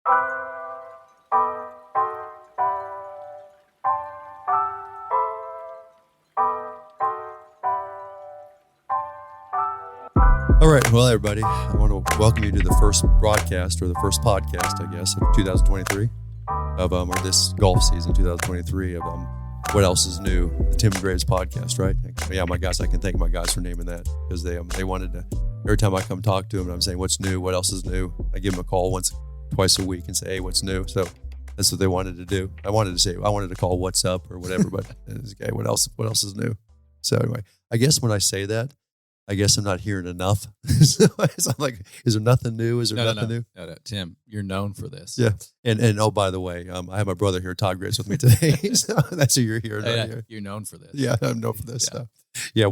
All right. Well, everybody, I want to welcome you to the first broadcast, or the first podcast, I guess, of 2023 of or this golf season, 2023 of What Else Is New, the Tim Graves podcast, right? Yeah, my guys, I can thank my guys for naming that, because they wanted to. Every time I come talk to them and I'm saying what's new, what else is new, I give them a call twice a week and say, hey, what's new? So that's what they wanted to do. I wanted to call what's up or whatever, but it's okay, what else is new? So anyway, I guess when I say that, I guess I'm not hearing enough. So I'm like, is there nothing new? Is there nothing new? No, Tim, you're known for this. Yeah. And oh, by the way, I have my brother here, Todd Graves, with me today. So that's who you're here. You're known for this. Yeah, I'm known for this stuff. Yeah,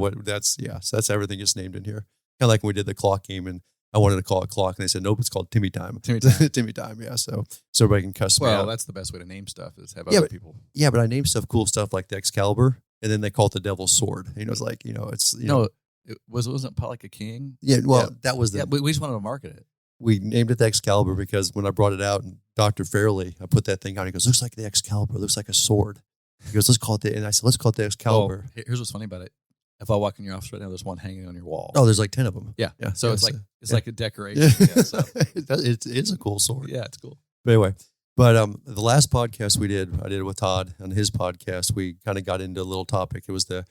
so that's everything gets named in here. Kind of like when we did the clock game, and I wanted to call it clock, and they said, nope, it's called Timmy Time. Timmy Time. Timmy Time, yeah. So everybody can cuss me out. Well, that's the best way to name stuff, is have other people. Yeah, but I name cool stuff like the Excalibur, and then they call it the Devil's Sword. It's like, it's, know. It wasn't it like a king? Yeah, well, that was we just wanted to market it. We named it the Excalibur because when I brought it out, and Dr. Fairley, I put that thing on. He goes, looks like the Excalibur, looks like a sword. He goes, let's call it and I said, let's call it the Excalibur. Oh, here's what's funny about it. If I walk in your office right now, there's one hanging on your wall. Oh, there's like 10 of them. Yeah. So yeah, it's like a decoration. Yeah. Yeah, so. It's a cool sword. Yeah, it's cool. But anyway, the last podcast I did it with Todd on his podcast. We kind of got into a little topic. It was the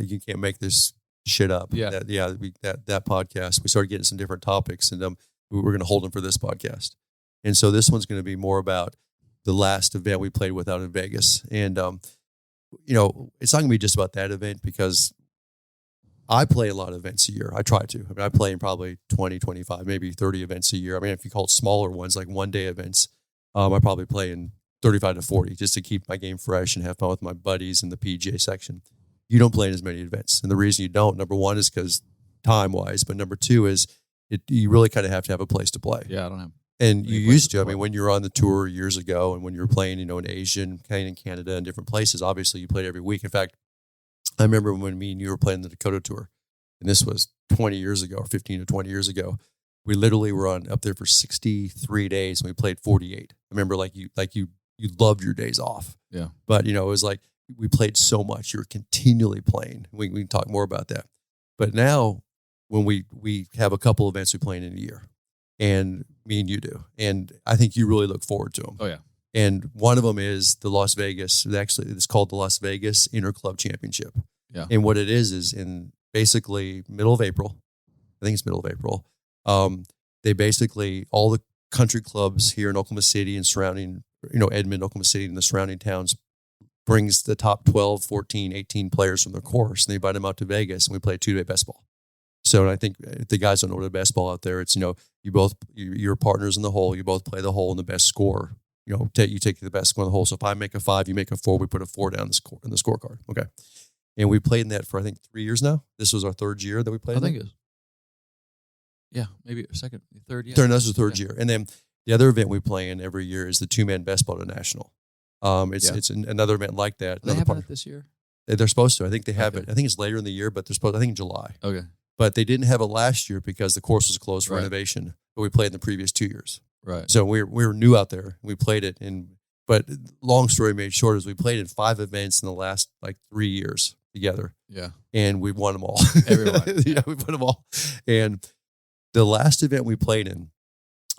you can't make this shit up. Yeah. That podcast. We started getting some different topics, and we were going to hold them for this podcast. And so this one's going to be more about the last event we played with out in Vegas. And it's not going to be just about that event, because I play a lot of events a year. I try to. I play in probably 20, 25, maybe 30 events a year. I mean, if you call it smaller ones, like one-day events, I probably play in 35 to 40 just to keep my game fresh and have fun with my buddies in the PGA section. You don't play in as many events. And the reason you don't, number one, is because time-wise. But number two is you really kind of have to have a place to play. Yeah, I don't have. And you used to. I mean, when you were on the tour years ago, and when you were playing, in Asia and playing in Canada and different places, obviously you played every week. In fact, I remember when me and you were playing the Dakota Tour, and this was 20 years ago, or 15 to 20 years ago. We literally were up there for 63 days, and we played 48. I remember you loved your days off. Yeah. But, it was like we played so much. You were continually playing. We can talk more about that. But now when we have a couple events we play in a year, and me and you do, and I think you really look forward to them. Oh, yeah. And one of them is the Las Vegas. Actually, it's called the Las Vegas Interclub Championship. Yeah. And what it is in basically middle of April. I think it's middle of April. They basically, all the country clubs here in Oklahoma City and surrounding, Edmond, Oklahoma City and the surrounding towns, brings the top 12, 14, 18 players from their course, and they invite them out to Vegas, and we play 2-day best ball. So, and I think if the guys don't know what a best ball out there, it's, you're partners in the hole, you both play the hole, and the best score, you take the best score in the hole. So if I make a 5, you make a 4, we put a 4 down in the scorecard. Okay. And we played in that for, I think, 3 years now. This was our third year that we played. I think it is. Yeah, maybe third year. This was the third year. And then the other event we play in every year is the 2-man best ball national. It's another event like that. They have it this year? They're supposed to. I think they have it. I think it's later in the year, but I think in July. Okay. But they didn't have it last year because the course was closed for renovation. But we played in the previous 2 years. Right. So we were new out there. We played it. But long story made short is we played in 5 events in the last 3 years together. Yeah. And we won them all. Everyone. Yeah, we won them all. And the last event we played in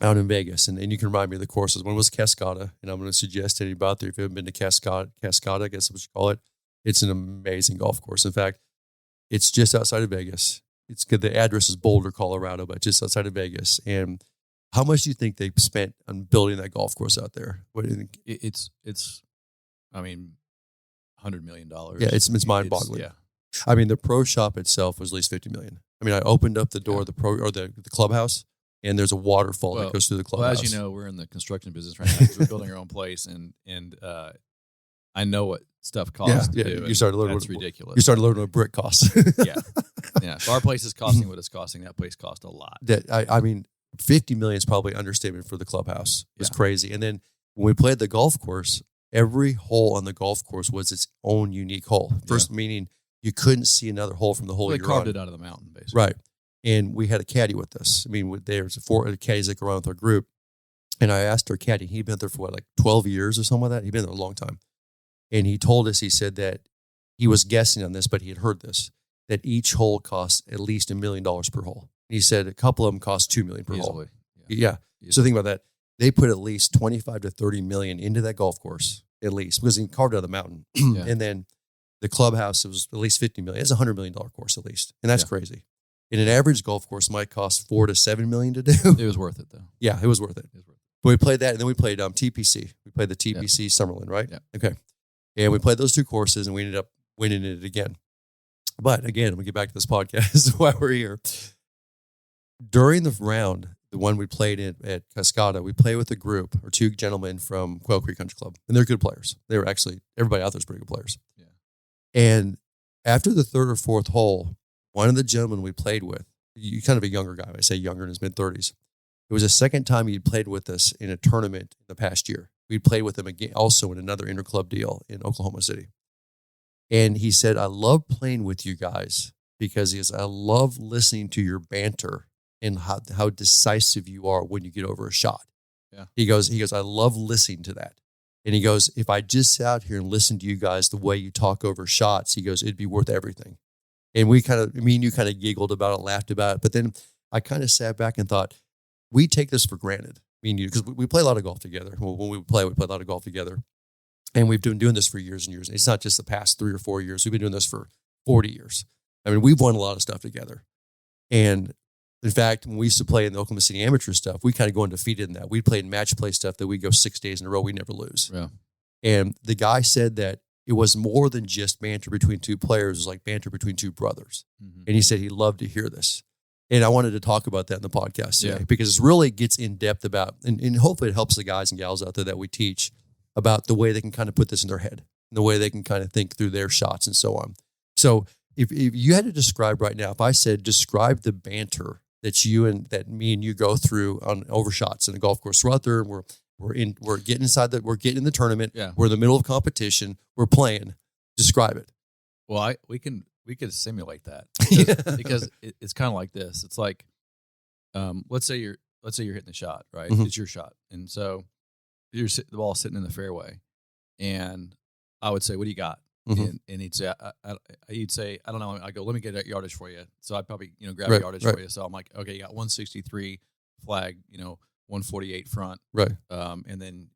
out in Vegas, and you can remind me of the courses. One was Cascata, and I'm going to suggest to anybody out there, if you haven't been to Cascata, I guess that's what you call it. It's an amazing golf course. In fact, it's just outside of Vegas. The address is Boulder, Colorado, but just outside of Vegas. And how much do you think they spent on building that golf course out there? What do you think? It's $100 million. Yeah, it's mind-boggling. Yeah. I mean, the pro shop itself was at least $50 million. I mean, I opened up the door of the clubhouse, and there's a waterfall that goes through the clubhouse. Well, as you know, we're in the construction business right now because we're building our own place, and I know what stuff costs to do. You started learning that's ridiculous. You started learning what brick costs. Yeah. So our place is costing what it's costing. That place cost a lot. I mean, $50 million is probably understatement for the clubhouse. It was crazy. And then when we played the golf course, every hole on the golf course was its own unique hole. First, meaning you couldn't see another hole from the hole you're on. They carved it out of the mountain, basically. Right. And we had a caddy with us. I mean, there's 4 caddies that go around with our group. And I asked our caddy, he'd been there for like 12 years or something like that. He'd been there a long time. And he told us, he said that he was guessing on this, but he had heard this, that each hole costs at least $1 million per hole. He said a couple of them cost $2 million per hole. Yeah. So think about that. They put at least 25 to 30 million into that golf course, at least, because he carved out of the mountain. And then the clubhouse, it was at least 50 million. It's a $100 million course at least. And that's crazy. And an average golf course might cost 4 to 7 million to do. It was worth it though. Yeah, it was worth it. But we played that, and then we played TPC. We played the TPC Summerlin, right? Yeah. Okay. And we played those two courses, and we ended up winning it again. But again, we get back to this podcast while we're here. During the round, the one we played at Cascata, we played with a group or two gentlemen from Quail Creek Country Club, and they're good players. They were actually, everybody out there is pretty good players. Yeah. And after the third or fourth hole, one of the gentlemen we played with, you kind of a younger guy, I say younger, in his mid-30s. It was the second time he'd played with us in a tournament in the past year. We'd played with him again, also in another interclub deal in Oklahoma City. And he said, I love playing with you guys because I love listening to your banter and how decisive you are when you get over a shot. Yeah. He goes, I love listening to that. And he goes, if I just sat out here and listened to you guys the way you talk over shots, he goes, it'd be worth everything. And me and you kind of giggled about it, laughed about it. But then I kind of sat back and thought, we take this for granted. Me and you, because we play a lot of golf together. When we play a lot of golf together. And we've been doing this for years and years. It's not just the past 3 or 4 years. We've been doing this for 40 years. I mean, we've won a lot of stuff together. And in fact, when we used to play in the Oklahoma City amateur stuff, we kind of go undefeated in that. We played match play stuff that we go 6 days in a row. We never lose. Yeah. And the guy said that it was more than just banter between two players. It was like banter between two brothers. Mm-hmm. And he said he loved to hear this. And I wanted to talk about that in the podcast today because it really gets in depth about, and hopefully it helps the guys and gals out there that we teach about the way they can kind of put this in their head, and the way they can kind of think through their shots and so on. So if you had to describe right now, if I said, describe the banter that me and you go through on overshots in a golf course. We're out there and we're getting in the tournament. Yeah. We're in the middle of competition. We're playing. Describe it. Well, we could simulate that because it's kind of like this. It's like, let's say you're hitting the shot, right? Mm-hmm. It's your shot. And so the ball sitting in the fairway, and I would say, what do you got? Mm-hmm. And he'd say, I don't know. I go, let me get that yardage for you. So I'd probably, grab yardage for you. So I'm like, okay, you got 163 flag, 148 front. Right. And then,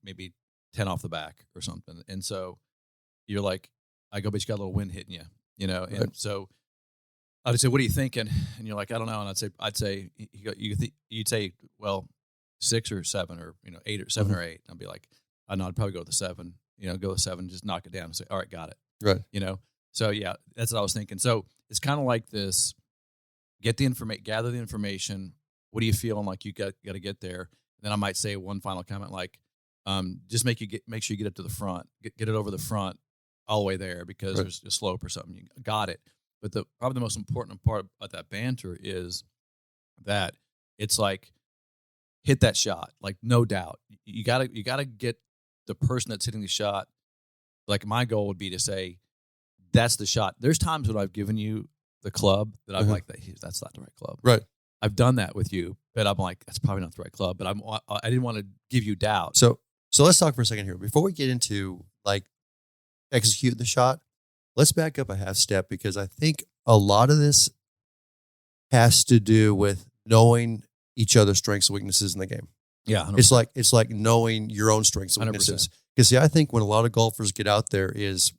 maybe 10 off the back or something. And so you're like, I go, but you got a little wind hitting you, and so I'd say, what are you thinking? And you're like, I don't know. And I'd say, you'd say, well, 6 or 7 or, 8 or 7 or 8. I'd be like, I'd probably go with the 7. Go with 7, just knock it down and say, all right, got it. Right. So yeah, that's what I was thinking. So it's kind of like this, gather the information. What do you feel like you got to get there? And then I might say one final comment, like, just make sure you get up to the front, get it over the front all the way there because there's a slope or something. You got it. But probably the most important part about that banter is that it's like, hit that shot. Like, no doubt. You gotta get the person that's hitting the shot. Like, my goal would be to say, that's the shot. There's times when I've given you the club that I'm like, that's not the right club. Right. I've done that with you, but I'm like, that's probably not the right club. But I didn't want to give you doubt. So let's talk for a second here. Before we get into like execute the shot, let's back up a half step because I think a lot of this has to do with knowing each other's strengths and weaknesses in the game. Yeah. 100%. It's like knowing your own strengths and weaknesses. Because I think when a lot of golfers get out there is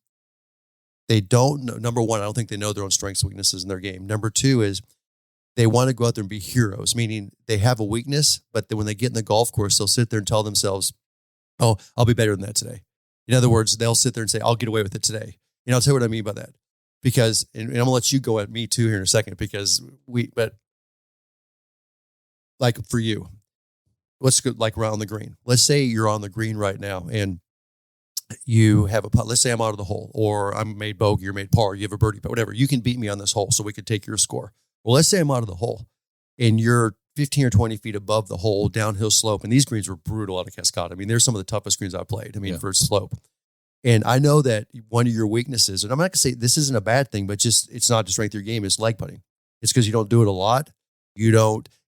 they don't know, number one, I don't think they know their own strengths and weaknesses in their game. Number two is they want to go out there and be heroes, meaning they have a weakness, but then when they get in the golf course, they'll sit there and tell themselves, oh, I'll be better than that today. In other words, they'll sit there and say, I'll get away with it today. I'll tell you what I mean by that. Because, and I'm going to let you go at me too here in a second, because but like for you, let's go like around the green. Let's say you're on the green right now and you have a putt. Let's say I'm out of the hole or I'm made bogey or made par. You have a birdie, but whatever. You can beat me on this hole so we could take your score. Well, let's say I'm out of the hole and you're 15 or 20 feet above the hole, downhill slope. And these greens were brutal out of Cascata. I mean, they're some of the toughest greens I've played. For slope. And I know that one of your weaknesses, and I'm not going to say this isn't a bad thing, but just it's not the strength of your game, is leg putting. It's because you don't do it a lot. You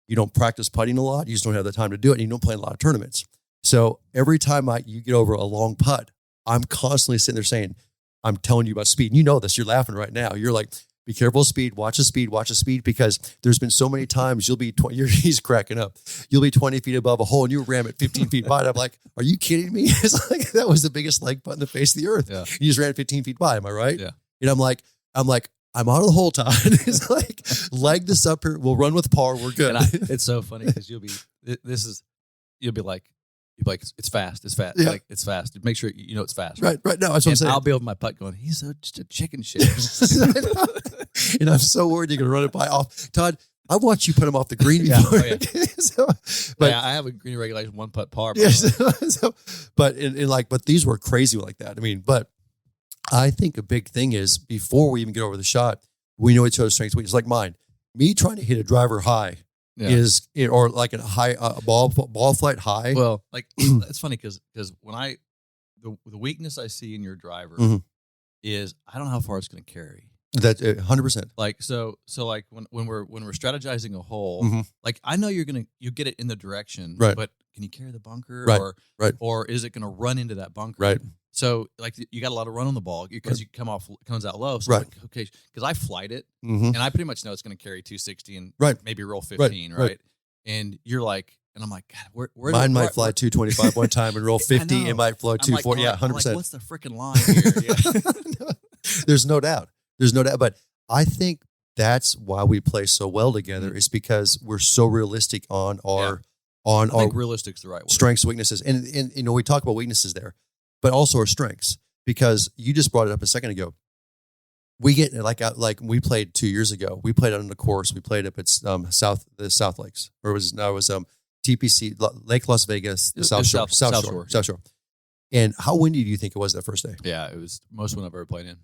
You don't practice putting a lot. You just don't have the time to do it. And you don't play in a lot of tournaments. So every time you get over a long putt, I'm constantly sitting there saying, I'm telling you about speed. And you know this. You're laughing right now. You're like, be careful of speed. Watch the speed, because there's been so many times you'll be, he's cracking up. You'll be 20 feet above a hole and you ram it 15 feet by. And I'm like, are you kidding me? It's like, that was the biggest leg putt in the face of the earth. Yeah. You just ran 15 feet by. Am I right? Yeah. And I'm like, I'm out of the hole, Todd. It's like, leg this up here. We'll run with par. We're good. It's so funny because you'll be like, it's fast. Yeah. Like, it's fast. Make sure you know it's fast. Right. No, that's what I'm saying. I'll be over my putt going, he's just a chicken shit. And I'm so worried you're going to run it by off. Todd, I watched you put him off the green before. But I have a green regulation 1 putt par. Yes. But these were crazy like that. I mean, but I think a big thing is before we even get over the shot, we know each other's strengths. It's like mine. Me trying to hit a driver high or like a high ball flight high. Well, like it's funny because when the weakness I see in your driver is I don't know how far it's going to carry. That 100%. Like so like when we're strategizing a hole, like I know you get it in the direction, right? But can you carry the bunker, right? Or is it going to run into that bunker, right? So like you got a lot of run on the ball because you comes out low, so right? Like, okay, because I flight it and I pretty much know it's going to carry 260 and maybe roll 15, right? And you're like. And I'm like, God, where mine might fly 225 one time and roll 50. It might flow 240. Yeah, 100%. Like, what's the freaking line here? Yeah. There's no doubt. But I think that's why we play so well together is because we're so realistic on our I think realistic's the right word. Strengths, weaknesses, and we talk about weaknesses there, but also our strengths. Because you just brought it up a second ago. We get like we played 2 years ago. We played out on the course. We played up at the South Lakes, or it was TPC, Lake Las Vegas, the South Shore. And how windy do you think it was that first day? Yeah, it was most one I've ever played in.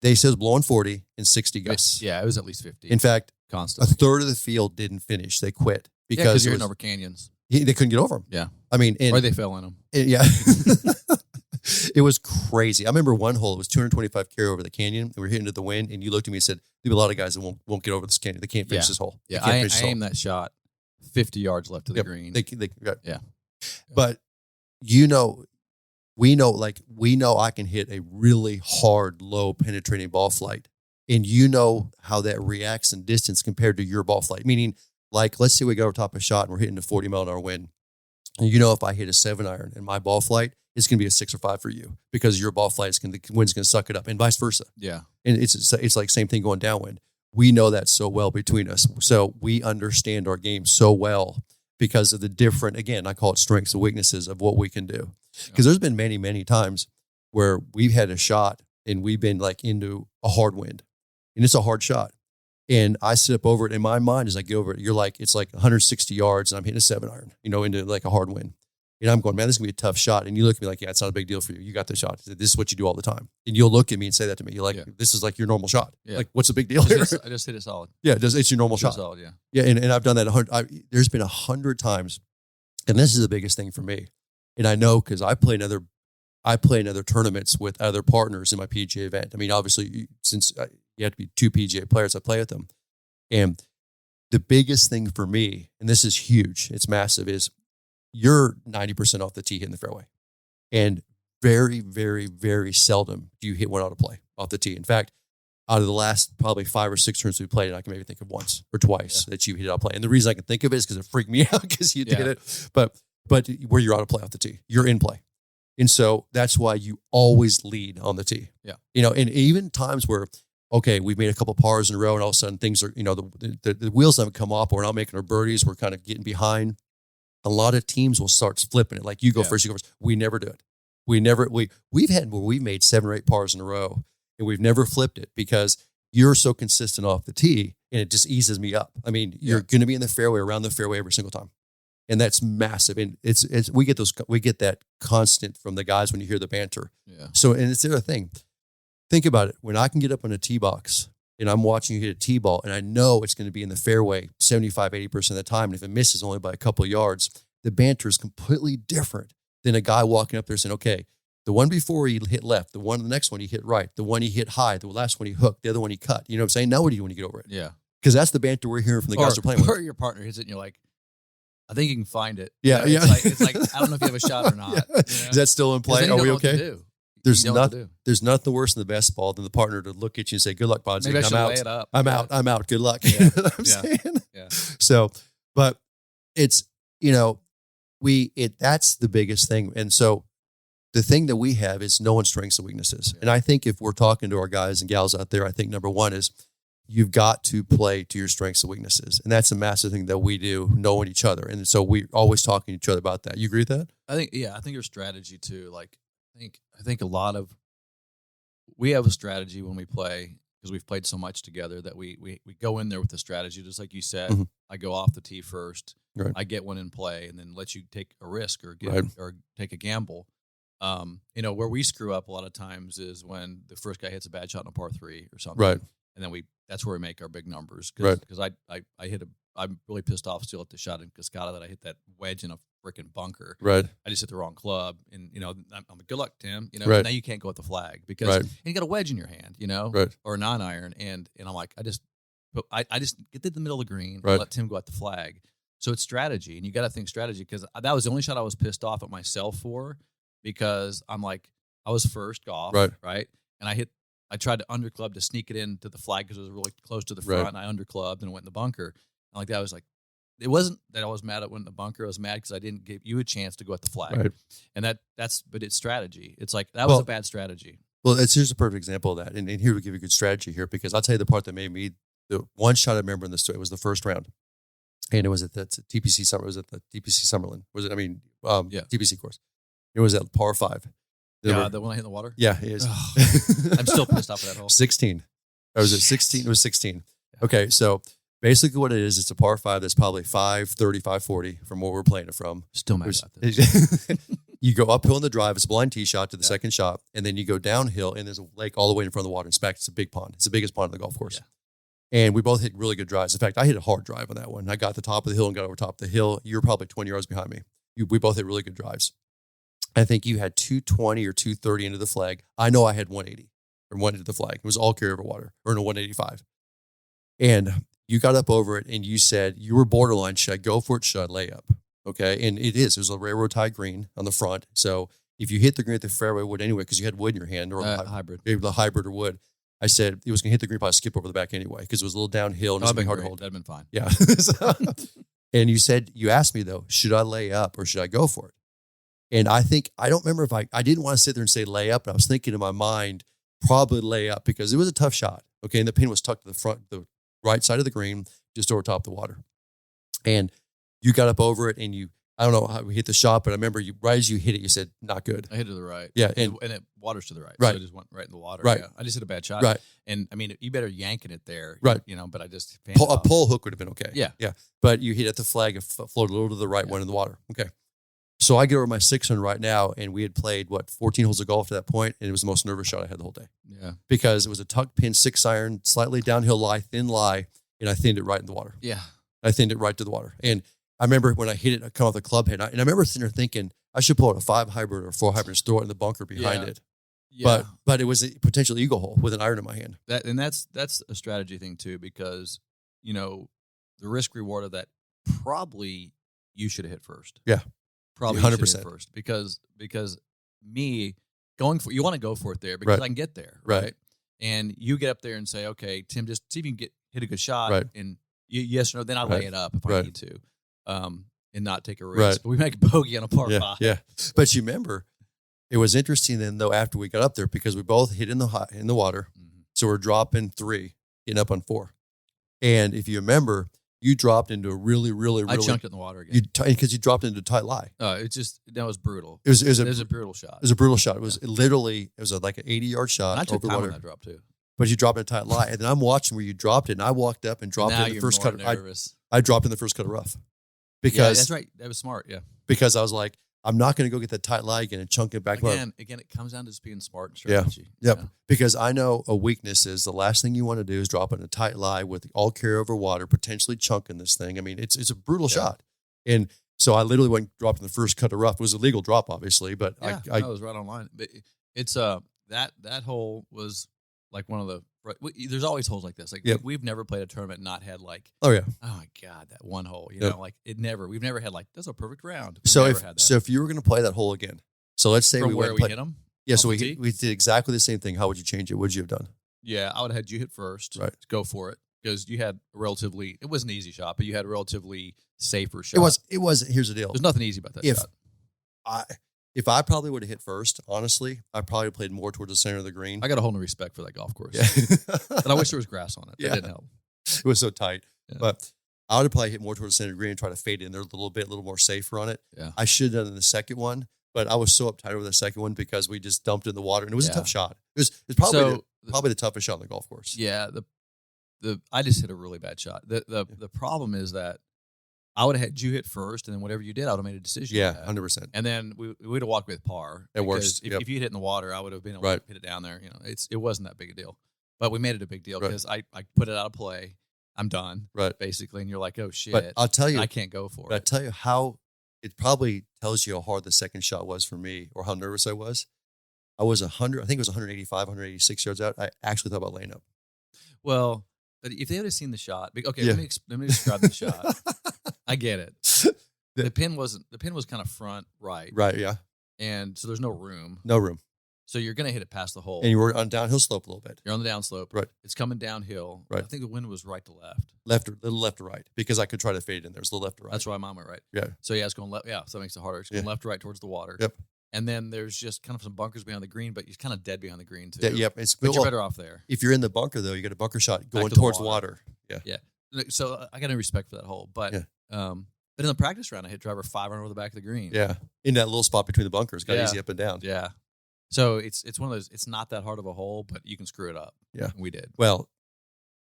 They said it was blowing 40 and 60 gusts. Yeah, it was at least 50. In fact, constantly. A third of the field didn't finish. They quit because you're hitting over canyons. They couldn't get over them. Yeah. I mean, or they fell in them. Yeah. It was crazy. I remember one hole, it was 225 carry over the canyon, and we were hitting to the wind, and you looked at me and said, there'll be a lot of guys that won't get over this canyon. They can't finish this hole. Yeah, I aimed that shot 50 yards left to the green. Yeah. But we know I can hit a really hard, low penetrating ball flight. And you know how that reacts in distance compared to your ball flight. Meaning, like, let's say we go over top of a shot and we're hitting a 40-mile-an-hour wind. And you know if I hit a 7-iron and my ball flight, it's going to be a 6 or 5 for you because your ball flight the wind's going to suck it up, and vice versa. Yeah. And it's like same thing going downwind. We know that so well between us. So we understand our game so well because of the different, again, I call it strengths and weaknesses of what we can do. Because there's been many, many times where we've had a shot and we've been like into a hard wind, and it's a hard shot. And I sit up over it in my mind as I get over it. You're like, it's like 160 yards and I'm hitting a 7-iron, into like a hard wind. And I'm going, man, this is going to be a tough shot. And you look at me like, yeah, it's not a big deal for you. You got the shot. This is what you do all the time. And you'll look at me and say that to me. You're like, this is like your normal shot. Yeah. Like, what's the big deal here? I just hit it solid. Yeah, it's your normal shot. Solid, yeah. Yeah, and I've done that. There's been 100 times. And this is the biggest thing for me. And I know because I play in other tournaments with other partners in my PGA event. I mean, obviously, since you have to be 2 PGA players, I play with them. And the biggest thing for me, and this is huge, it's massive, is you're 90% off the tee hitting the fairway. And very, very, very seldom do you hit one out of play off the tee. In fact, out of the last probably 5 or 6 tournaments we played, I can maybe think of once or twice that you hit out of play. And the reason I can think of it is because it freaked me out because you did it. But where you're out of play off the tee, you're in play. And so that's why you always lead on the tee. Yeah. And even times where, okay, we've made a couple pars in a row and all of a sudden things are, the wheels haven't come off, or we're not making our birdies, we're kind of getting behind. A lot of teams will start flipping it. Like you go first, you go first. We never do it. We've had where we've made 7 or 8 pars in a row and we've never flipped it because you're so consistent off the tee and it just eases me up. I mean, you're going to be in the fairway, around the fairway every single time. And that's massive. And we get that constant from the guys when you hear the banter. Yeah. So, and it's the other thing. Think about it. When I can get up on a tee box and I'm watching you hit a tee ball and I know it's going to be in the fairway 75, 80% of the time. And if it misses only by a couple of yards, the banter is completely different than a guy walking up there saying, okay, the one before he hit left, the next one he hit right, the one he hit high, the last one he hooked, the other one he cut. You know what I'm saying? Now what do you want to get over it? Yeah. Because that's the banter we're hearing from the guys we're playing with. Or your partner hits it and you're like, I think you can find it. Yeah, yeah. It's like I don't know if you have a shot or not. Yeah. You know? Is that still in play? Are we okay? There's nothing worse in the best ball than the partner to look at you and say, "Good luck, Podsy. Maybe I should I'm out. lay it up. I'm out. I'm out. Good luck." Yeah. You know what I'm saying? Yeah. So, but it's that's the biggest thing. And so the thing that we have is knowing strengths and weaknesses. Yeah. And I think if we're talking to our guys and gals out there, I think number one is you've got to play to your strengths and weaknesses. And that's a massive thing that we do, knowing each other. And so we're always talking to each other about that. You agree with that? I think your strategy too. Like, I think a lot of, we have a strategy when we play, because we've played so much together that we go in there with a strategy. Just like you said, mm-hmm. I go off the tee first, right. I get one in play, and then let you take a risk or take a gamble. Where we screw up a lot of times is when the first guy hits a bad shot in a par 3 or something. Right. And then that's where we make our big numbers. Because I'm really pissed off still at the shot in Cascata that I hit that wedge in a freaking bunker. Right. I just hit the wrong club. And, I'm like, good luck, Tim. Right. Now you can't go with the flag because and you got a wedge in your hand, right. or a 9-iron. And I'm like, I just get to the middle of the green right. and let Tim go at the flag. So it's strategy. And you got to think strategy, because that was the only shot I was pissed off at myself for, because I'm like, I was first golf. Right. And I tried to underclub to sneak it into the flag because it was really close to the front. Right. And I underclubbed and went in the bunker. And like that, I was like, it wasn't that I was mad at went in the bunker. I was mad because I didn't give you a chance to go at the flag. Right. And but it's strategy. It's like, that was a bad strategy. Well, here's a perfect example of that. And here we give you a good strategy here, because I'll tell you the part that made me, the one shot I remember in the story was the first round. And it was at the TPC Summerlin. Was it? I mean, TPC course. It was at par 5. Yeah, the one I hit in the water? Yeah, it is. I'm still pissed off at that hole. 16. Or was it 16? It was 16. Okay, so basically what it is, it's a par 5 that's probably 530, 540 from where we're playing it from. Still mad about this. You go uphill in the drive. It's a blind tee shot to the second shot. And then you go downhill, and there's a lake all the way in front of the water. In fact, it's a big pond. It's the biggest pond on the golf course. Yeah. And we both hit really good drives. In fact, I hit a hard drive on that one. I got to the top of the hill and got over top of the hill. You were probably 20 yards behind me. We both hit really good drives. I think you had 220 or 230 into the flag. I know I had 180 or 1 into the flag. It was all carryover water, or no, 185. And you got up over it and you said you were borderline, should I go for it? Should I lay up? Okay. And it was a railroad tie green on the front. So if you hit the green at the fairway wood anyway, because you had wood in your hand, or hybrid, maybe the hybrid or wood, I said it was going to hit the green, probably skip over the back anyway, because it was a little downhill and it was hard to hold. That'd been fine. Yeah. And you asked me though, should I lay up or should I go for it? And I don't remember if I didn't want to sit there and say lay up, but I was thinking in my mind, probably lay up, because it was a tough shot. Okay. And the pin was tucked to the right side of the green, just over top of the water. And you got up over it, and I don't know how we hit the shot, but I remember right as you hit it, you said, not good. I hit it to the right. Yeah. And it waters to the right. Right. So it just went right in the water. Right. Yeah. I just hit a bad shot. Right. And I mean, you better yanking it there. Right. But I just a pole hook would have been okay. Yeah. Yeah. But you hit at the flag, it floated a little to the right, went in the water. Okay. So I get over my 600 right now, and we had played 14 holes of golf to that point, and it was the most nervous shot I had the whole day. Yeah. Because it was a tuck pin 6-iron, slightly downhill lie, thin lie, and I thinned it right in the water. Yeah. I thinned it right to the water. And I remember when I hit it, I come off the club head, and I remember sitting there thinking, I should pull out a 5 hybrid or 4 hybrid and throw it in the bunker behind it. Yeah. But it was a potential eagle hole with an iron in my hand. That's a strategy thing too, because the risk reward of that, probably you should have hit first. Yeah. Probably 100% first, because me going for, you want to go for it there because I can get there, right? And you get up there and say, okay, Tim, just see if you can hit a good shot, and yes or no, then I'll lay it up if I need to, and not take a risk. Right. But we make a bogey on a par 5. Yeah, but you remember, it was interesting then though after we got up there, because we both hit in the water, so we're dropping 3, getting up on 4, and if you remember, you dropped into a really I chunked it in the water again. Because you dropped into a tight lie. That was brutal. It was a brutal shot. It was a brutal shot. It was like an 80-yard shot. And I took over time water. on that drop too. But you dropped in a tight lie, and then I'm watching where you dropped it, and I walked up and dropped in the first cut. I dropped in the first cut of rough. Because that's right. That was smart. Yeah. Because I was like, I'm not going to go get that tight lie again and chunk it back. Again, it comes down to just being smart and strategy. Yeah. Yep. Because I know a weakness is the last thing you want to do is drop in a tight lie with all carryover water, potentially chunking this thing. I mean, it's a brutal shot. And so I literally dropped in the first cut of rough. It was a legal drop, obviously, but I was right on line. But it's that hole was like one of the. There's always holes like this. Like we've never played a tournament and not had like. Oh yeah. Oh my God, that one hole. You know, like we've never had like that's a perfect round. So if you were going to play that hole again, so let's say from where we hit them. Yeah, so we did exactly the same thing. How would you change it? What would you have done? Yeah, I would have had you hit first. Right. Go for it. Because you had it was an easy shot, but you had a relatively safer shot. It was, here's the deal. There's nothing easy about that shot. If I probably would have hit first, honestly, I probably played more towards the center of the green. I got a whole new respect for that golf course. Yeah. But I wish there was grass on it. Yeah. That didn't help. It was so tight. Yeah. But I would have probably hit more towards the center of the green and try to fade in there a little more safer on it. Yeah. I should have done it in the second one, but I was so uptight over the second one because we just dumped in the water, and it was a tough shot. It was probably the toughest shot on the golf course. Yeah. I just hit a really bad shot. The problem is that I would have had you hit first, and then whatever you did, I would have made a decision. Yeah, 100%. And then we would have walked with par. At worst, if you hit it in the water, I would have been able to hit it down there. You know, it wasn't that big a deal, but we made it a big deal because I put it out of play. I'm done, basically, and you're like, oh shit. But I'll tell you, I can't go for it. I'll tell you how it probably tells you how hard the second shot was for me, or how nervous I was. I was 100. I think it was 185, 186 yards out. I actually thought about laying up. Well. But if they would have seen the shot, okay, let me describe the shot. I get it. The pin was kind of front right. Right, yeah. And so there's no room. No room. So you're going to hit it past the hole. And you were on downhill slope a little bit. You're on the downslope. Right. It's coming downhill. Right. I think the wind was right to left. Little left to right, because I could try to fade in there. It's a little left to right. That's why mine went right. Yeah. So it's going left. Yeah, so that makes it harder. It's going left to right towards the water. Yep. And then there's just kind of some bunkers behind the green, but you're kind of dead behind the green too. Yep. But you're better off there. If you're in the bunker, though, you get a bunker shot going towards water. Yeah. Yeah. So I got no respect for that hole. But but in the practice round, I hit driver 500 over the back of the green. Yeah. In that little spot between the bunkers, got easy up and down. Yeah. So it's one of those, it's not that hard of a hole, but you can screw it up. Yeah. And we did. Well,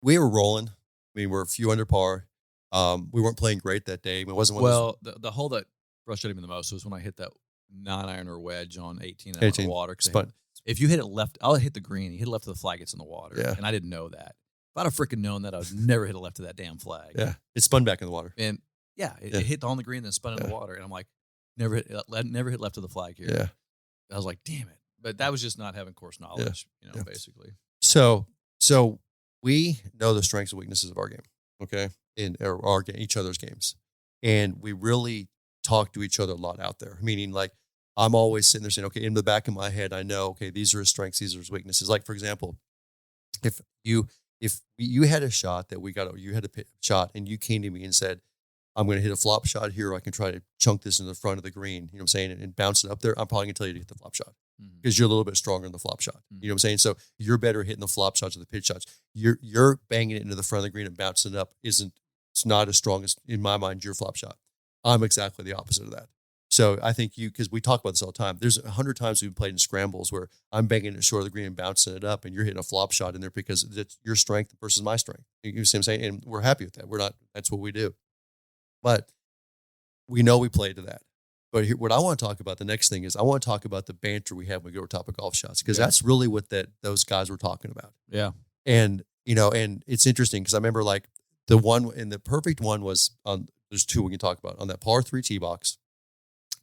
we were rolling. I mean, we're a few under par. We weren't playing great that day. It wasn't one of those. The hole that frustrated me the most was when I hit that 9-iron or wedge on 18 out of the water. If you hit it left, I'll hit the green. You hit it left to the flag, it's in the water. Yeah. And I didn't know that. If I'd have freaking known that, I would never hit it left to that damn flag. Yeah. It spun back in the water. And it hit on the green, then spun in the water. And I'm like, never hit left to the flag here. Yeah. I was like, damn it. But that was just not having course knowledge, basically. So we know the strengths and weaknesses of our game, okay, in each other's games. And we really talk to each other a lot out there, meaning like I'm always sitting there saying, okay, in the back of my head, I know, okay, these are his strengths, these are his weaknesses. Like, for example, if you had a shot that you had a shot and you came to me and said, I'm going to hit a flop shot here, or I can try to chunk this in the front of the green, you know what I'm saying, and bounce it up there, I'm probably going to tell you to hit the flop shot because you're a little bit stronger in the flop shot. You know what I'm saying? So you're better hitting the flop shots or the pitch shots. You're banging it into the front of the green and bouncing it up it's not as strong as, in my mind, your flop shot. I'm exactly the opposite of that. So I think because we talk about this all the time, there's 100 times we've played in scrambles where I'm banging it short of the green and bouncing it up, and you're hitting a flop shot in there because it's your strength versus my strength. You know what I'm saying? And we're happy with that. That's what we do. But we know we play to that. But what I want to talk about, the next thing is I want to talk about the banter we have when we go over top of golf shots, because that's really what those guys were talking about. Yeah. And, and it's interesting because I remember like the one, and the perfect one was there's two we can talk about on that par 3 tee box.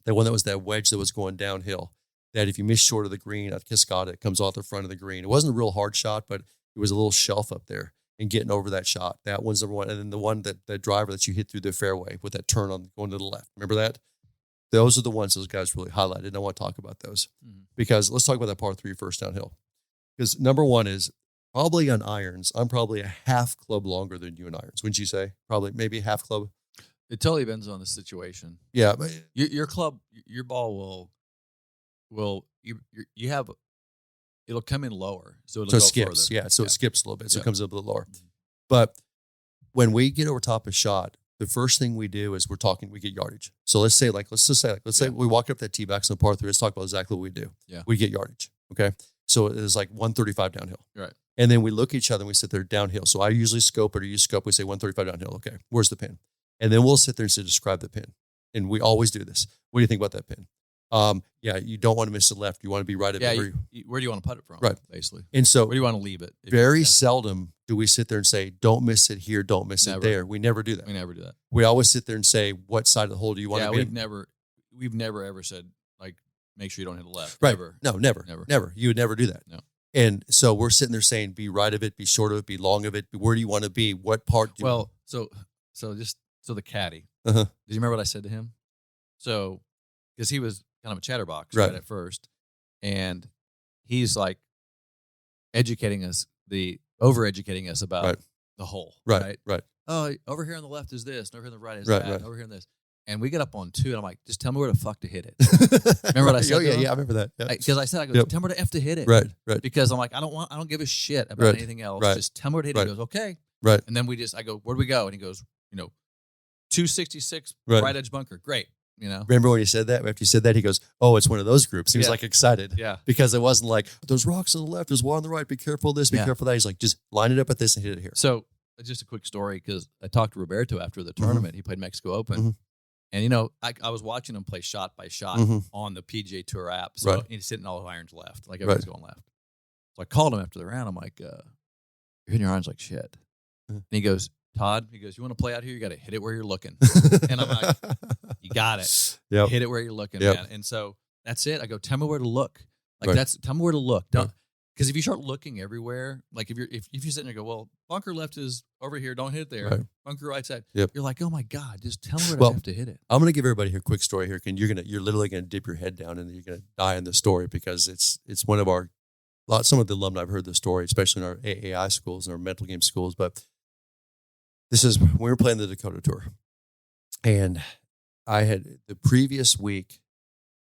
That one that was that wedge that was going downhill, that if you miss short of the green at Cascata, it comes off the front of the green. It wasn't a real hard shot, but it was a little shelf up there and getting over that shot. That one's number one. And then the one that driver that you hit through the fairway with that turn on going to the left. Remember that? Those are the ones those guys really highlighted. And I want to talk about those because let's talk about that par 3 first downhill. Because number one is probably on irons, I'm probably a half club longer than you in irons. Wouldn't you say? Probably maybe half club. It totally depends on the situation. Yeah. Your club, your ball it'll come in lower. So it skips. Further. Yeah. So it skips a little bit. So it comes up a little lower. But when we get over top of shot, the first thing we do is we get yardage. So let's say we walk up that tee box on the par 3. Let's talk about exactly what we do. Yeah. We get yardage. Okay. So it is like 135 downhill. Right. And then we look at each other and we sit there downhill. So I usually scope it or you scope. We say 135 downhill. Okay. Where's the pin? And then we'll sit there and say, describe the pin. And we always do this. What do you think about that pin? You don't want to miss the left. You want to be right at where do you want to putt it from? Right. Basically. And so where do you want to leave it? Very seldom do we sit there and say, don't miss it here, don't miss it there. We never do that. We never do that. We always sit there and say, what side of the hole do you want to be? We've never ever said, like, make sure you don't hit the left. Right. Ever. No, never. You would never do that. No. And so we're sitting there saying, be right of it, be short of it, be long of it. Where do you want to be? What part? So the caddy. Uh-huh. Did you remember what I said to him? So, because he was kind of a chatterbox Right. at first, and he's like overeducating us about Right. the hole. Right. Oh, over here on the left is this, and over here on the right is Right, that, right. and over here on this. And we get up on 2, and I'm like, just tell me where the fuck to hit it. Remember what I said? Oh, yeah, I remember that. Because I said, Yep. tell me where the F to hit it. Right. Because I'm like, I don't give a shit about Right. anything else. Right. Just tell me where to hit it. He goes, okay. Right. And then I go, where do we go? And he goes, 266 Right. right edge bunker. Great. Remember when he said that? After you said that, he goes, oh, it's one of those groups. He was like excited. Yeah. Because it wasn't like, there's rocks on the left, there's one on the right, be careful of this, be careful of that. He's like, just line it up at this and hit it here. So just a quick story, because I talked to Roberto after the tournament. He played Mexico Open. Mm-hmm. And, I was watching him play shot by shot on the PGA Tour app. So Right. he's hitting all irons left. Like everybody's going left. So I called him after the round. I'm like, you're hitting your irons like shit. And he goes, Todd, you want to play out here? You got to hit it where you're looking. And I'm like, you got it. Yep. Hit it where you're looking, Yep. man. And so that's it. I go, tell me where to look. Like Right. tell me where to look. Don't, Right. because if you start looking everywhere, like if you're sitting there and go, well, bunker left is over here, don't hit it there. Right. Bunker right side. Yep. You're like, oh my God, just tell me where I have to hit it. I'm going to give everybody here a quick story here. You're literally going to dip your head down and you're going to die in the story, because it's one of some of the alumni have heard the story, especially in our AAI schools and our mental game schools. But this is when we were playing the Dakota Tour, and I had the previous week.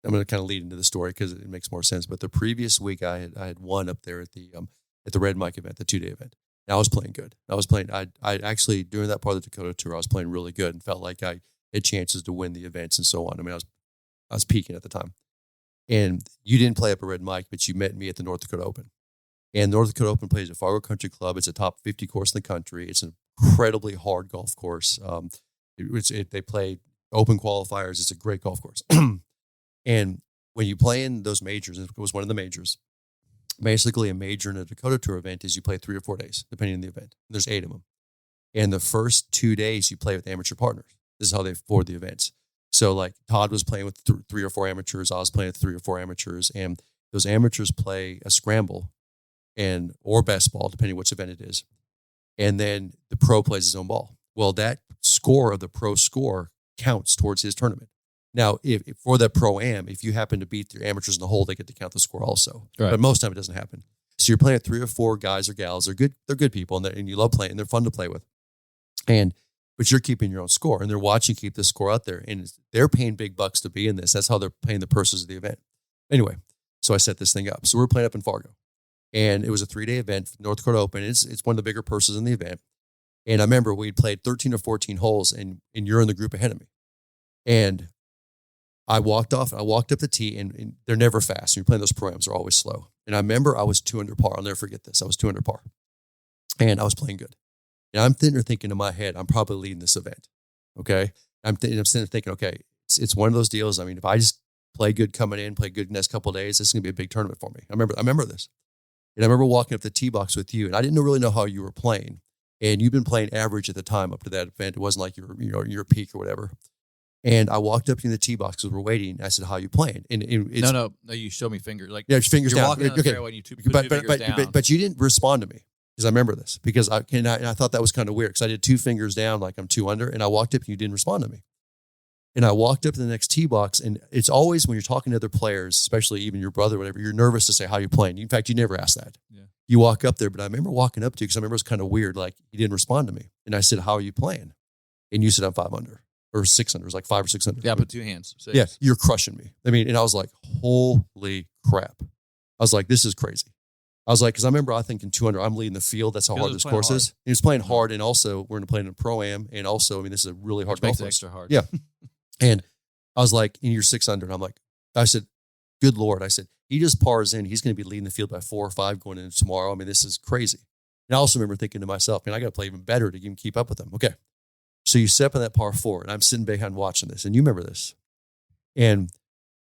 I'm going to kind of lead into the story because it makes more sense. But the previous week, I had won up there at the Red Mike event, the 2-day event. And I was playing good. I actually, during that part of the Dakota Tour, I was playing really good and felt like I had chances to win the events and so on. I mean, I was peaking at the time. And you didn't play up at Red Mike, but you met me at the North Dakota Open. And North Dakota Open plays at Fargo Country Club. It's a top 50 course in the country. It's an incredibly hard golf course. They play open qualifiers. It's a great golf course. And when you play in those majors, it was one of the majors. Basically, a major in a Dakota Tour event is you play 3 or 4 days, depending on the event. There's 8 of them. And the first 2 days, you play with amateur partners. This is how they forward the events. So, like, Todd was playing with 3 or 4 amateurs. I was playing with 3 or 4 amateurs. And those amateurs play a scramble or best ball, depending which event it is. And then the pro plays his own ball. Well, that score of the pro score counts towards his tournament. Now, if for the pro-am, if you happen to beat your amateurs in the hole, they get to count the score also. Right. But most time it doesn't happen. So you're playing with 3 or 4 guys or gals. They're good people, and you love playing. They're fun to play with. But you're keeping your own score, and they're watching you keep this score out there. And they're paying big bucks to be in this. That's how they're paying the purses of the event. Anyway, so I set this thing up. So we're playing up in Fargo. And it was a 3-day event, North Dakota Open. It's one of the bigger purses in the event. And I remember we'd played 13 or 14 holes, and you're in the group ahead of me. And I walked up the tee, and they're never fast. You're playing those pro-ams, they're always slow. And I remember I was 2 under par. I'll never forget this. I was 2 under par. And I was playing good. And I'm sitting there thinking in my head, I'm probably leading this event. Okay? I'm sitting there thinking, okay, it's one of those deals. I mean, if I just play good coming in, play good next couple of days, this is going to be a big tournament for me. I remember this. And I remember walking up the tee box with you, and I didn't really know how you were playing. And you've been playing average at the time up to that event. It wasn't like your peak or whatever. And I walked up to the tee box because we're waiting. And I said, "How are you playing?" And it's, no. You showed me fingers. Like, fingers you're down. walking down the fairway and you put 2 fingers down. But you didn't respond to me, because I remember this, because I thought that was kind of weird, because I did 2 fingers down like I'm 2 under, and I walked up and you didn't respond to me. And I walked up to the next tee box, and it's always when you're talking to other players, especially even your brother, whatever, you're nervous to say, "How you playing?" In fact, you never ask that. Yeah. You walk up there, but I remember walking up to you because I remember it was kind of weird. Like, you didn't respond to me. And I said, "How are you playing?" And you said, "I'm 5 under." Or 6 under. It was like 5 or 6 under. Yeah, I put 2 hands. 6. Yeah, you're crushing me. I mean, and I was like, holy crap. I was like, this is crazy. I was like, because I remember I thinking 2 under, I'm leading the field. That's how hard this course is. He was playing hard, and also we're going to play in a pro-am, and also, I mean, this is a really hard golf course. Extra hard. Yeah. And I was like, and you're 6 under. And I'm like, I said, good Lord. I said, he just pars in. He's going to be leading the field by 4 or 5 going into tomorrow. I mean, this is crazy. And I also remember thinking to myself, man, I got to play even better to even keep up with him. Okay. So you step on that par 4, and I'm sitting behind watching this, and you remember this. And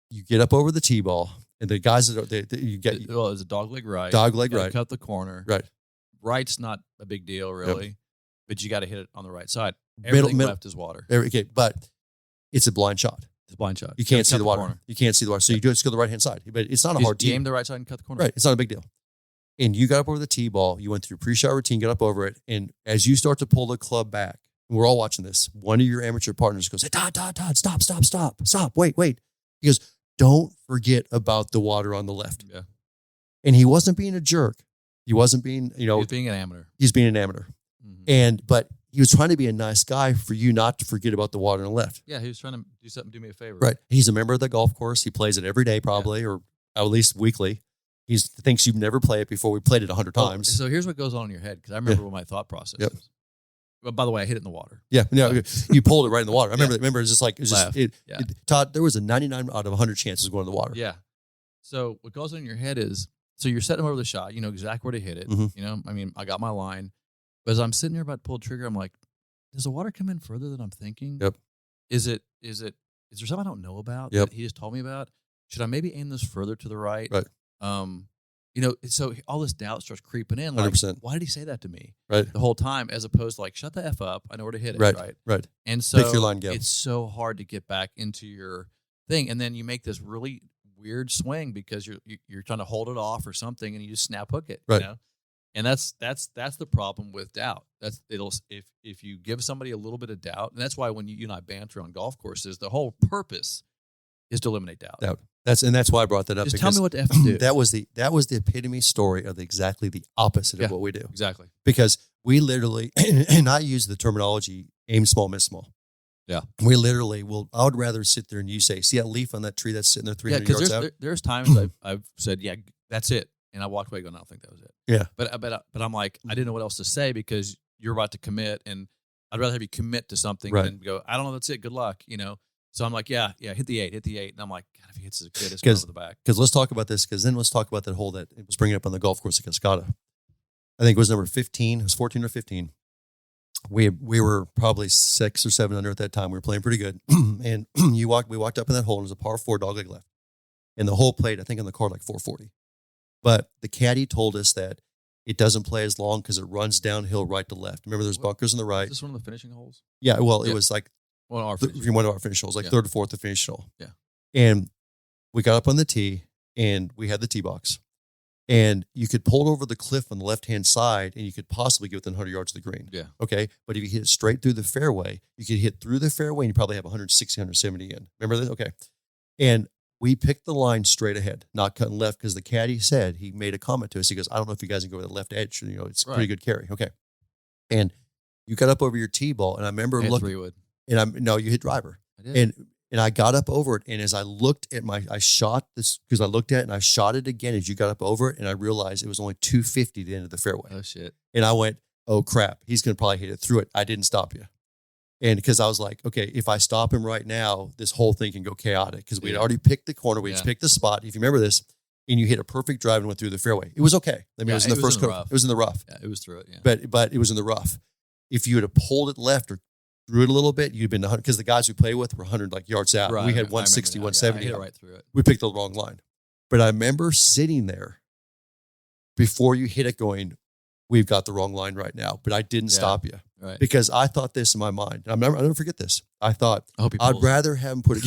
you get up over the tee ball, and the guys you get. Well, it's a dogleg right. Dogleg right. Cut the corner. Right. Right's not a big deal, really, Yep. but you got to hit it on the right side. Everything left is water. Okay, but it's a blind shot. It's a blind shot. You can't see the water. You can't see the water. So you just go to the right-hand side. But it's not a hard tee. Aim the right side and cut the corner. Right. It's not a big deal. And you got up over the tee ball. You went through your pre-shot routine, got up over it. And as you start to pull the club back, and we're all watching this, one of your amateur partners goes, hey, Todd, stop, wait. He goes, don't forget about the water on the left. Yeah. And he wasn't being a jerk. He wasn't being, He was being an amateur. He's being an amateur. But he was trying to be a nice guy for you not to forget about the water on the left. Yeah, he was trying to do something, do me a favor. Right. He's a member of the golf course. He plays it every day probably, or at least weekly. He thinks you've never played it before. We played it 100 times. So here's what goes on in your head, because I remember what my thought process is. But by the way, I hit it in the water. Yeah, no, you pulled it right in the water. I remember it's just like, Todd, there was a 99 out of 100 chances going in the water. Yeah. So what goes on in your head is, so you're setting over the shot. You know exactly where to hit it. You know, I mean, I got my line. But as I'm sitting there about to pull the trigger, I'm like, does the water come in further than I'm thinking? Yep. Is there something I don't know about that he just told me about? Should I maybe aim this further to the right? Right. You know, so all this doubt starts creeping in. Like, 100%. why did he say that to me? Right. The whole time, as opposed to like, shut the F up. I know where to hit it. Right. Right. And so pick your line, go. It's so hard to get back into your thing. And then you make this really weird swing because you're trying to hold it off or something, and you just snap hook it. Right. You know? And that's the problem with doubt. If you give somebody a little bit of doubt, and that's why when you and I banter on golf courses, the whole purpose is to eliminate doubt. That's why I brought that up. Just tell me what to F to do. That was the epitome story of exactly the opposite of what we do. Exactly. Because we literally, and I use the terminology, aim small, miss small. Yeah. We literally I would rather sit there and you say, see that leaf on that tree that's sitting there 300 yards out? There's times I've said, yeah, that's it. And I walked away going, I don't think that was it. Yeah. But I'm like, I didn't know what else to say because you're about to commit, and I'd rather have you commit to something than go, I don't know, that's it. Good luck. You know? So I'm like, yeah, hit the eight. And I'm like, God, if he hits it good, it's going over the back. Because let's talk about this, because then let's talk about that hole that it was bringing up on the golf course at Cascata. I think it was number 15. It was 14 or 15. We were probably 6 or 7 under at that time. We were playing pretty good. And we walked up in that hole, and it was a par 4 dogleg left. And the hole played, I think on the card, like 440. But the caddy told us that it doesn't play as long because it runs downhill right to left. Remember, there's bunkers on the right. Is this one of the finishing holes? Yeah, well, it was like one of our finish holes, like third or fourth to finish hole. Yeah. And we got up on the tee, and we had the tee box. And you could pull it over the cliff on the left-hand side, and you could possibly get within 100 yards of the green. Yeah. Okay? But if you hit it straight through the fairway, you could hit through the fairway, and you probably have 160, 170 in. Remember that? Okay. And we picked the line straight ahead, not cutting left, because the caddy said, he made a comment to us. He goes, I don't know if you guys can go to the left edge. You know, it's a pretty good carry. Okay. And you got up over your tee ball, and I remember looking. No, you hit driver. I did. And I got up over it, and as I looked at I shot this, because I looked at it, and I shot it again as you got up over it, and I realized it was only 250 to the end of the fairway. Oh, shit. And I went, oh, crap, he's going to probably hit it through it. I didn't stop you. And because I was like, okay, if I stop him right now, this whole thing can go chaotic, because we had already picked the corner. We had picked the spot. If you remember this, and you hit a perfect drive and went through the fairway. It was okay. I mean, it was in the first quarter. It was in the rough. Yeah, it was through it, yeah. But it was in the rough. If you had pulled it left or threw it a little bit, you'd been 100, because the guys we play with were 100 like yards out. Right, we had 160, 170. I hit it right through it. We picked the wrong line. But I remember sitting there before you hit it going, we've got the wrong line right now. But I didn't stop you. Right. Because I thought this in my mind. I'll never forget this. I thought, I'd rather have him put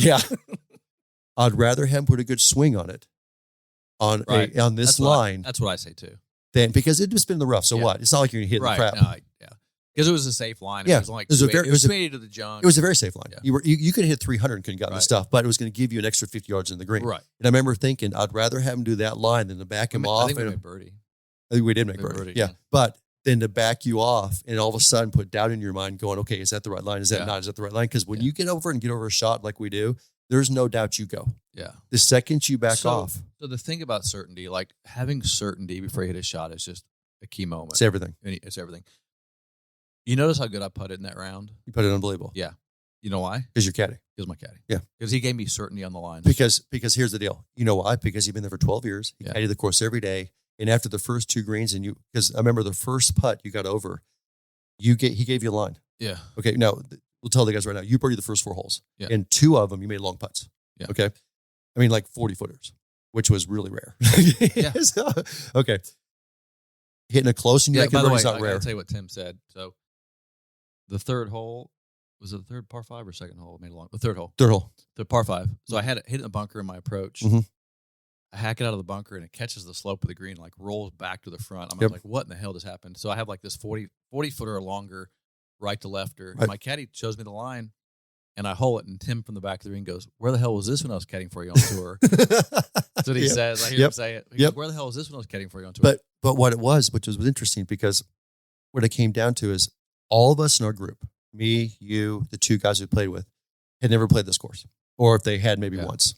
I'd rather have him put a good swing on it on this line. That's what I say too. Then, because it just been in the rough. So what? It's not like you're going to hit the crap. No, because it was a safe line. Yeah. It was like it was made to the junk. It was a very safe line. Yeah. You could hit 300 and couldn't gotten the stuff, but it was going to give you an extra 50 yards in the green. Right. And I remember thinking, I'd rather have him do that line than to back him off. I think we made birdie. I think we did make birdie. Yeah. But then to back you off and all of a sudden put doubt in your mind going, okay, is that the right line? Is that not? Is that the right line? Because when you get over a shot like we do, there's no doubt you go. Yeah. The second you back off. So the thing about certainty, like having certainty before you hit a shot is just a key moment. It's everything. It's everything. You notice how good I putted in that round? You put it unbelievable. Yeah. You know why? Because you're caddy. He was my caddy. Yeah. Because he gave me certainty on the line. Because here's the deal. You know why? Because he's been there for 12 years. He caddied the course every day. And after the first 2 greens, because I remember the first putt you got over, he gave you a line. Yeah. Okay. Now, we'll tell the guys right now, you birdied the first 4 holes. Yeah. And 2 of them, you made long putts. Yeah. Okay. I mean, like 40 footers, which was really rare. Yeah. So, okay. Hitting a close and you making birdies not rare. I'll tell you what Tim said. So the third hole, was it the third par 5 or second hole? Made a long, the third hole. Third hole. The par 5. So I had it hit in the bunker in my approach. Mm-hmm. I hack it out of the bunker and it catches the slope of the green, like rolls back to the front. I'm Yep. like, what in the hell just happened? So I have like this 40 footer or longer right to lefter. Right. My caddy shows me the line and I hole it. And Tim from the back of the ring goes, where the hell was this when I was caddying for you on tour? That's what he says. I hear him say it. He goes, where the hell was this when I was caddying for you on tour? But what it was, which was interesting, because what it came down to is all of us in our group, me, you, the two guys we played with, had never played this course. Or if they had, maybe once.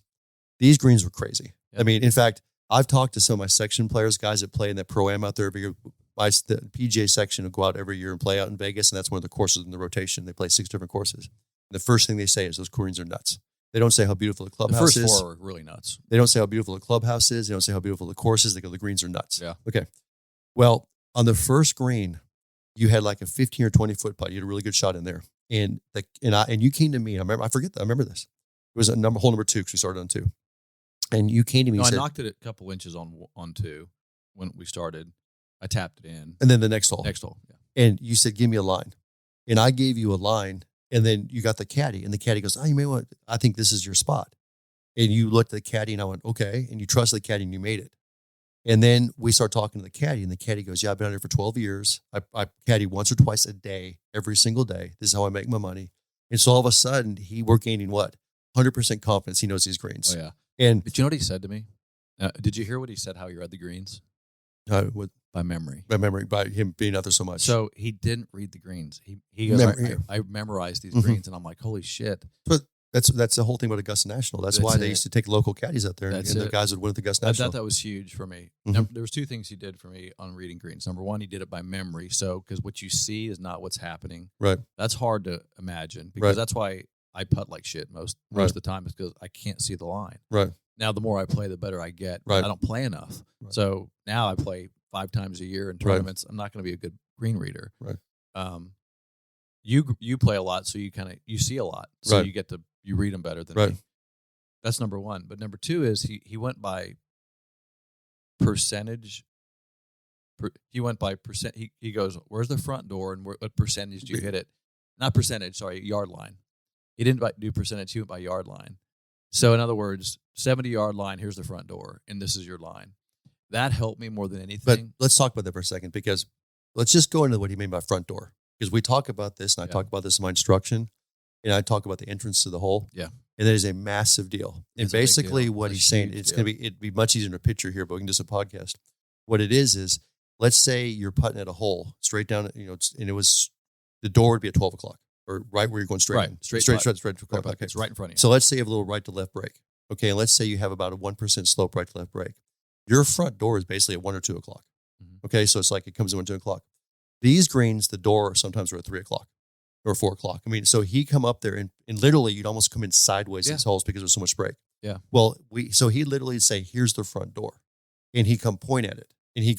These greens were crazy. Yep. I mean, in fact, I've talked to some of my section players, guys that play in that Pro-Am out there every year. The PGA section will go out every year and play out in Vegas, and that's one of the courses in the rotation. They play 6 different courses. And the first thing they say is those greens are nuts. They don't say how beautiful the clubhouse is. The first 4 are really nuts. They don't say how beautiful the clubhouse is. They don't say how beautiful the course is. They go, the greens are nuts. Yeah. Okay. Well, on the first green, you had like a 15 or 20 foot putt. You had a really good shot in there. And you came to me. I remember this. It was hole number 2 because we started on 2. And you came to me and I said, knocked it a couple inches on 2 when we started. I tapped it in. And then the next hole. Yeah. And you said, give me a line. And I gave you a line. And then you got the caddy. And the caddy goes, I think this is your spot. And you looked at the caddy and I went, okay. And you trusted the caddy and you made it. And then we start talking to the caddy. And the caddy goes, yeah, I've been out here for 12 years. I caddy once or twice a day, every single day. This is how I make my money. And so all of a sudden, we're gaining what? 100% confidence. He knows these greens. Oh, yeah. But you know what he said to me? Did you hear what he said, how he read the greens? By memory. By memory, by him being out there so much. So he didn't read the greens. He goes, I memorized these greens, and I'm like, holy shit. But that's the whole thing about Augusta National. That's why they used to take local caddies out there, and the guys would win at the Augusta National. I thought that was huge for me. Mm-hmm. There was 2 things he did for me on reading greens. Number 1, he did it by memory. So, because what you see is not what's happening. Right. That's hard to imagine, because that's why I putt like shit most of the time, is because I can't see the line. Right. Now, the more I play, the better I get. Right. I don't play enough. Right. So now I play 5 times a year in tournaments. Right. I'm not going to be a good green reader. Right. You play a lot, so you see a lot, so you read them better than me. That's number 1. But number 2 is he went by percentage. He went by percent. He goes, where's the front door and what percentage do you hit it? Not percentage, sorry, yard line. He didn't do percentage. He went by yard line. So in other words, 70-yard line, here's the front door, and this is your line. That helped me more than anything. But let's talk about that for a second, because let's just go into what he meant by front door. Because we talk about this, and I talk about this in my instruction, and I talk about the entrance to the hole. Yeah. And that is a massive deal. And basically what he's saying, it'd be much easier to picture here, but we can do some podcast. What it is let's say you're putting at a hole straight down, and it was, the door would be at 12 o'clock. Or right where you're going straight in. Straight. Okay. It's right in front of you. So let's say you have a little right to left break. Okay, and let's say you have about a 1% slope right to left break. Your front door is basically at 1 or 2 o'clock. Mm-hmm. Okay, so it's like it comes in 1 or 2 o'clock. These greens, the door sometimes are at 3 o'clock or 4 o'clock. I mean, so he come up there and literally you'd almost come in sideways these holes because there's so much break. Yeah. Well, so he literally say, here's the front door, and he come point at it. And he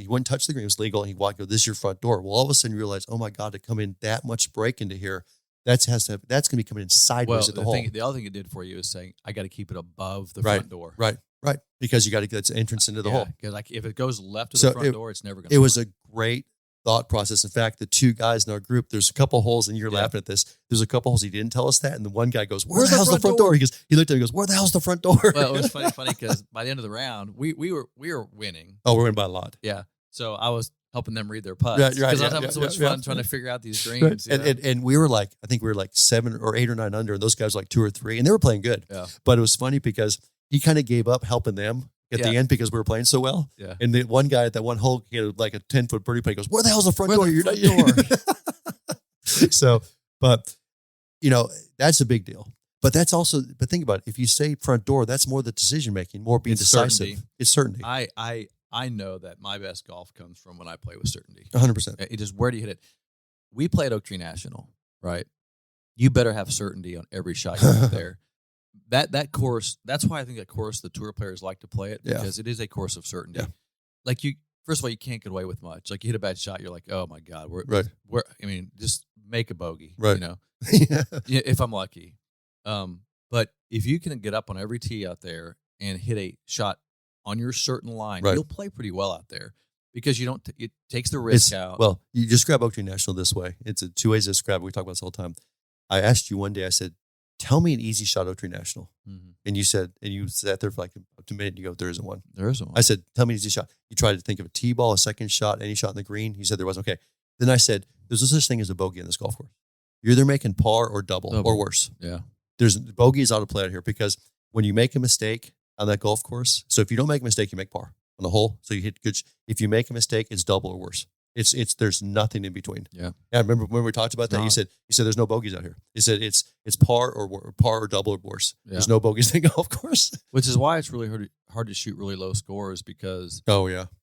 wouldn't touch the green. It was legal. And he walked, this is your front door. Well, all of a sudden you realize, oh my God, to come in that much break into here, that's going to be coming in sideways at the hole. The other thing it did for you is saying, I got to keep it above the front door. Right. Because you got to get the entrance into the hole. Because if it goes left of the front door, it's never going to. It was a great thought process. In fact, the 2 guys in our group, there's a couple holes, and you're laughing at this. There's a couple holes he didn't tell us that, and the one guy goes, "Where the hell's the front door?" He looked at me, and goes, "Where the hell's the front door?" Well, it was funny because by the end of the round, we were winning. Oh, we're winning by a lot. Yeah. So I was helping them read their putts because I was having so much fun trying to figure out these greens. Right. And we were like, I think we were like 7 or 8 or 9 under, and those guys were like 2 or 3, and they were playing good. Yeah. But it was funny because he kind of gave up helping them at the end because we were playing so well. Yeah. And the one guy at that one hole, he had like a 10-foot birdie putt. He goes, "Where the hell's the front door?" So, but that's a big deal. But that's also, think about it. If you say front door, that's more the decision making, more being decisive. Certainty. It's certainty. I know that my best golf comes from when I play with certainty. 100%. It just, where do you hit it? We play at Oak Tree National, right? You better have certainty on every shot you put there. That course, that's why I think that course, the tour players like to play it, because it is a course of certainty. Yeah. Like first of all, you can't get away with much. Like you hit a bad shot, you're like, oh my God, just make a bogey, right? If I'm lucky. But if you can get up on every tee out there and hit a shot on your certain line, you'll play pretty well out there because you don't. It takes the risk out. Well, you describe Oak Tree National this way. It's 2 ways to describe it. We talk about this all the time. I asked you one day. I said, tell me an easy shot Oaktree National. Mm-hmm. And you sat there for like a minute and you go, there isn't one. There isn't one. I said, tell me an easy shot. You tried to think of a tee ball, a second shot, any shot in the green. You said there wasn't. Okay. Then I said, there's no such thing as a bogey in this golf course. You're either making par or double. Or worse. Yeah. There's bogey is out of play out here because when you make a mistake on that golf course, so if you don't make a mistake, you make par on the hole. So you hit good. If you make a mistake, it's double or worse. It's there's nothing in between. Yeah. I remember when we talked about that. You said there's no bogeys out here. You said it's par or double or worse. Yeah. There's no bogeys in the golf course. Which is why it's really hard to shoot really low scores because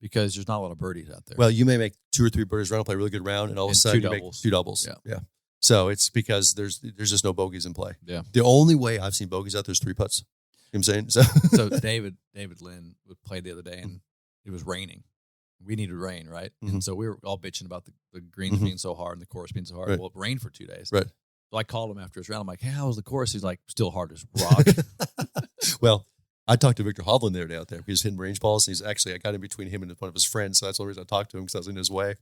because there's not a lot of birdies out there. Well, you may make 2 or 3 birdies round, play a really good round, and all of a sudden you make 2 doubles. Yeah. So it's because there's just no bogeys in play. Yeah. The only way I've seen bogeys out there is 3 putts. You know what I'm saying? So David Lynn would play the other day and it was raining. We needed rain, right? Mm-hmm. And so we were all bitching about the greens being so hard and the course being so hard. Right. Well, it rained for 2 days. Right. So I called him after his round. I'm like, hey, how was the course? He's like, still hard as rock. Well, I talked to Victor Hovland the other day out there. He was hitting range balls. And I got in between him and one of his friends. So that's the reason I talked to him because I was in his way.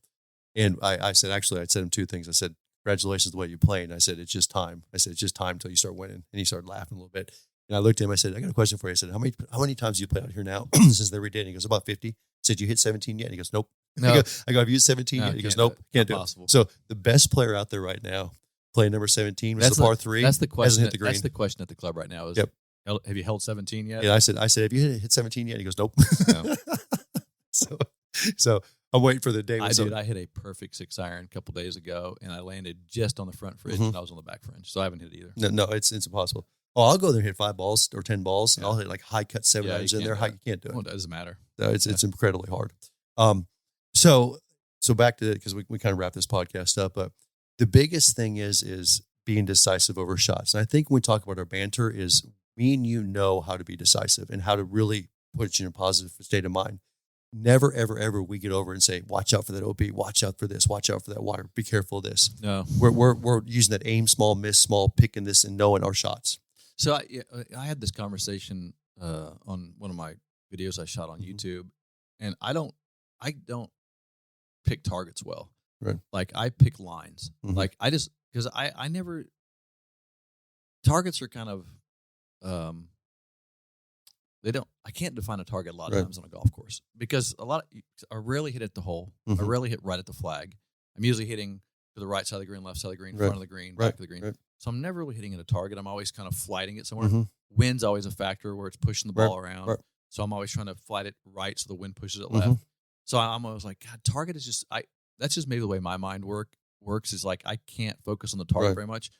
And I said him 2 things. I said, congratulations the way you play. And I said, it's just time. I said, it's just time until you start winning. And he started laughing a little bit. And I looked at him. I said, I got a question for you. I said, how many times do you play out here now since every day? And he goes, about 50. I said, you hit 17 yet? And he goes, nope. No. I go, have you hit 17 yet? He goes, nope, can't do it. So the best player out there right now, playing number 17, was the par 3. That's the question. Hasn't hit the green. That's the question at the club right now. Is have you held 17 yet? Yeah, I said, have you hit 17 yet? And he goes, nope. No. So I'm waiting for the day. I hit a perfect 6-iron a couple days ago, and I landed just on the front fringe, and I was on the back fringe, so I haven't hit it either. No, it's impossible. Oh, I'll go there and hit 5 balls or 10 balls, and I'll hit like high cut 7-irons in there. You can't do it. Well, it doesn't matter. It's incredibly hard. So back to it, because we kind of wrap this podcast up, but the biggest thing is being decisive over shots. And I think when we talk about our banter is me and you know how to be decisive and how to really put you in a positive state of mind. Never, ever, ever we get over and say, watch out for that OB, watch out for this, watch out for that water, be careful of this. No. We're using that aim small, miss small, picking this and knowing our shots. So I had this conversation on one of my videos I shot on YouTube, and I don't pick targets well. Right. Like I pick lines. Like I just, because I never, targets are kind of, I can't define a target a lot of times on a golf course because I rarely hit at the hole. I rarely hit right at the flag. I'm usually hitting to the right side of the green, left side of the green, front of the green, back of the green. Right. So I'm never really hitting at a target. I'm always kind of flighting it somewhere. Wind's always a factor where it's pushing the ball around. Right. So I'm always trying to flight it right so the wind pushes it left. So I'm always like, God, target is just, that's just maybe the way my mind works is like I can't focus on the target very much,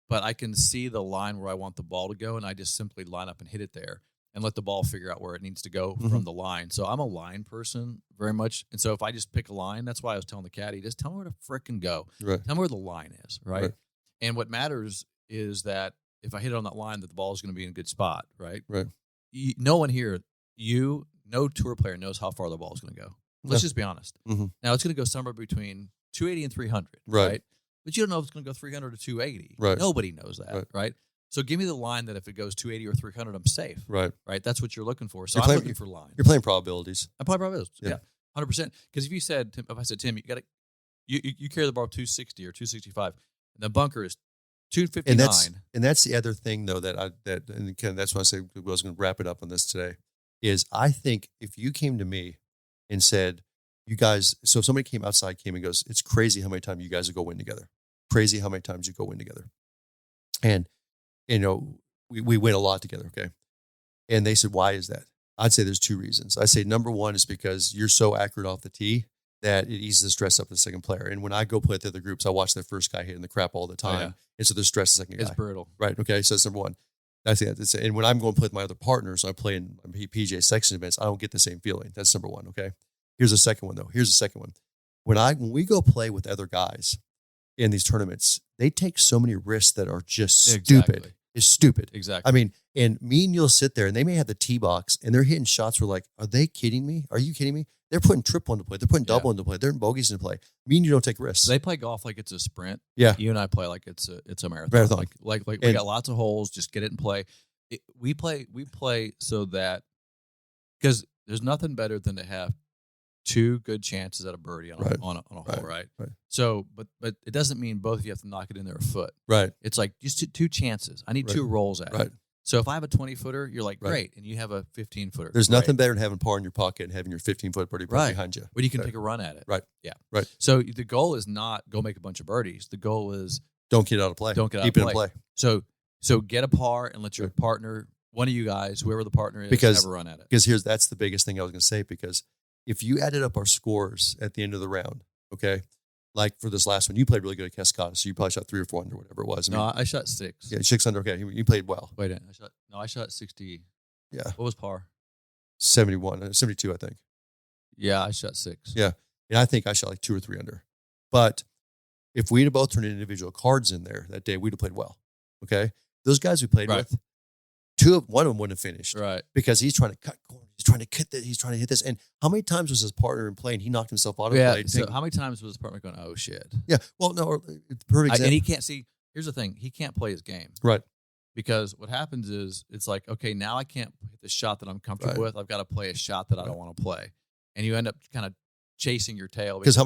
but I can see the line where I want the ball to go, and I just simply line up and hit it there and let the ball figure out where it needs to go from the line. So I'm a line person very much. And so if I just pick a line, that's why I was telling the caddy, just tell me where to frickin' go. Right. Tell me where the line is, right? And what matters is that if I hit it on that line, that the ball is going to be in a good spot, right? Right. No one here, no tour player knows how far the ball is going to go. Let's just be honest. Now, it's going to go somewhere between 280 and 300, right? But you don't know if it's going to go 300 or 280. Right. Nobody knows that, right? So give me the line that if it goes 280 or 300, I'm safe. Right. That's what you're looking for. So I'm looking for lines. You're playing probabilities. I'm playing probabilities. Yeah. 100%. Because if I said, Tim, you carry the ball 260 or 265, and the bunker is 259. And that's the other thing, though, that's why I say I was going to wrap it up on this today, is I think if you came to me and said, you guys, so if somebody came and goes, it's crazy how many times you guys will go win together. Crazy how many times you go win together. And, we win a lot together, okay? And they said, why is that? I'd say there's 2 reasons. I say number 1 is because you're so accurate off the tee that it eases the stress up the second player. And when I go play with the other groups, I watch that first guy hitting the crap all the time. And so there's stress the second guy. It's brutal. Right, okay? So that's number 1. I think that's it. And when I'm going to play with my other partners, I play in PGA section events, I don't get the same feeling. That's number 1, okay? Here's the second one, though. When we go play with other guys in these tournaments, they take so many risks that are just stupid. It's stupid. Exactly. I mean, and me and you'll sit there and they may have the tee box and they're hitting shots where like, are they kidding me? Are you kidding me? They're putting triple into play. They're putting double into play. They're in bogeys into play. Me and you don't take risks. They play golf like it's a sprint. Yeah. You and I play like it's a marathon. Like we got lots of holes. Just get it in play. We play so that, because there's nothing better than to have 2 good chances at a birdie on a hole, right? So, but it doesn't mean both of you have to knock it in there a foot. Right. It's like just 2 chances. I need 2 rolls at it. So if I have a 20-footer, you're like, great, and you have a 15-footer. There's nothing better than having par in your pocket and having your 15-foot birdie behind you. Where you can take a run at it. Right. Yeah. Right. So the goal is not go make a bunch of birdies. The goal is don't get out of play. Keep it in play. So get a par and let your partner, one of you guys, whoever the partner is, have a run at it. Because that's the biggest thing I was going to say, because if you added up our scores at the end of the round, okay, like for this last one, you played really good at Cascata, so you probably shot 3 or 4 under, whatever it was. I shot 6. Yeah, 6 under. Okay, you played well. Wait, I shot 60. Yeah. What was par? 71, 72, I think. Yeah, I shot 6. Yeah, and I think I shot like 2 or 3 under. But if we'd have both turned individual cards in there that day, we'd have played well. Okay, those guys we played with, one of them wouldn't have finished, right? Because he's trying to cut corners, he's trying to hit this. And how many times was his partner in play and he knocked himself out of play? So how many times was his partner going, oh shit? Yeah, well, no, per example, and he can't see. Here's the thing: he can't play his game, right? Because what happens is it's like, okay, now I can't hit the shot that I'm comfortable with. I've got to play a shot that I don't want to play, and you end up kind of chasing your tail. Because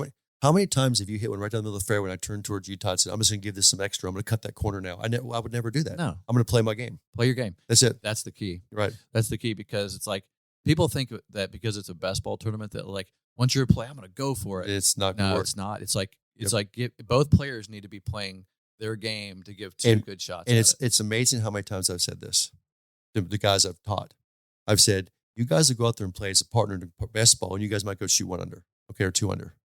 how many times have you hit one right down the middle of the fairway? When I turned towards you, Todd said, "I'm just going to give this some extra. I'm going to cut that corner now." I would never do that. No, I'm going to play my game. Play your game. That's it. That's the key. Right. That's the key, because it's like people think that because it's a best ball tournament that like once you're play, I'm going to go for it. It's not. No, it's not. It's like both players need to be playing their game to give 2 good shots. And it's amazing how many times I've said this to the guys I've taught. I've said, you guys will go out there and play as a partner in best ball, and you guys might go shoot 1 under, okay, or 2 under.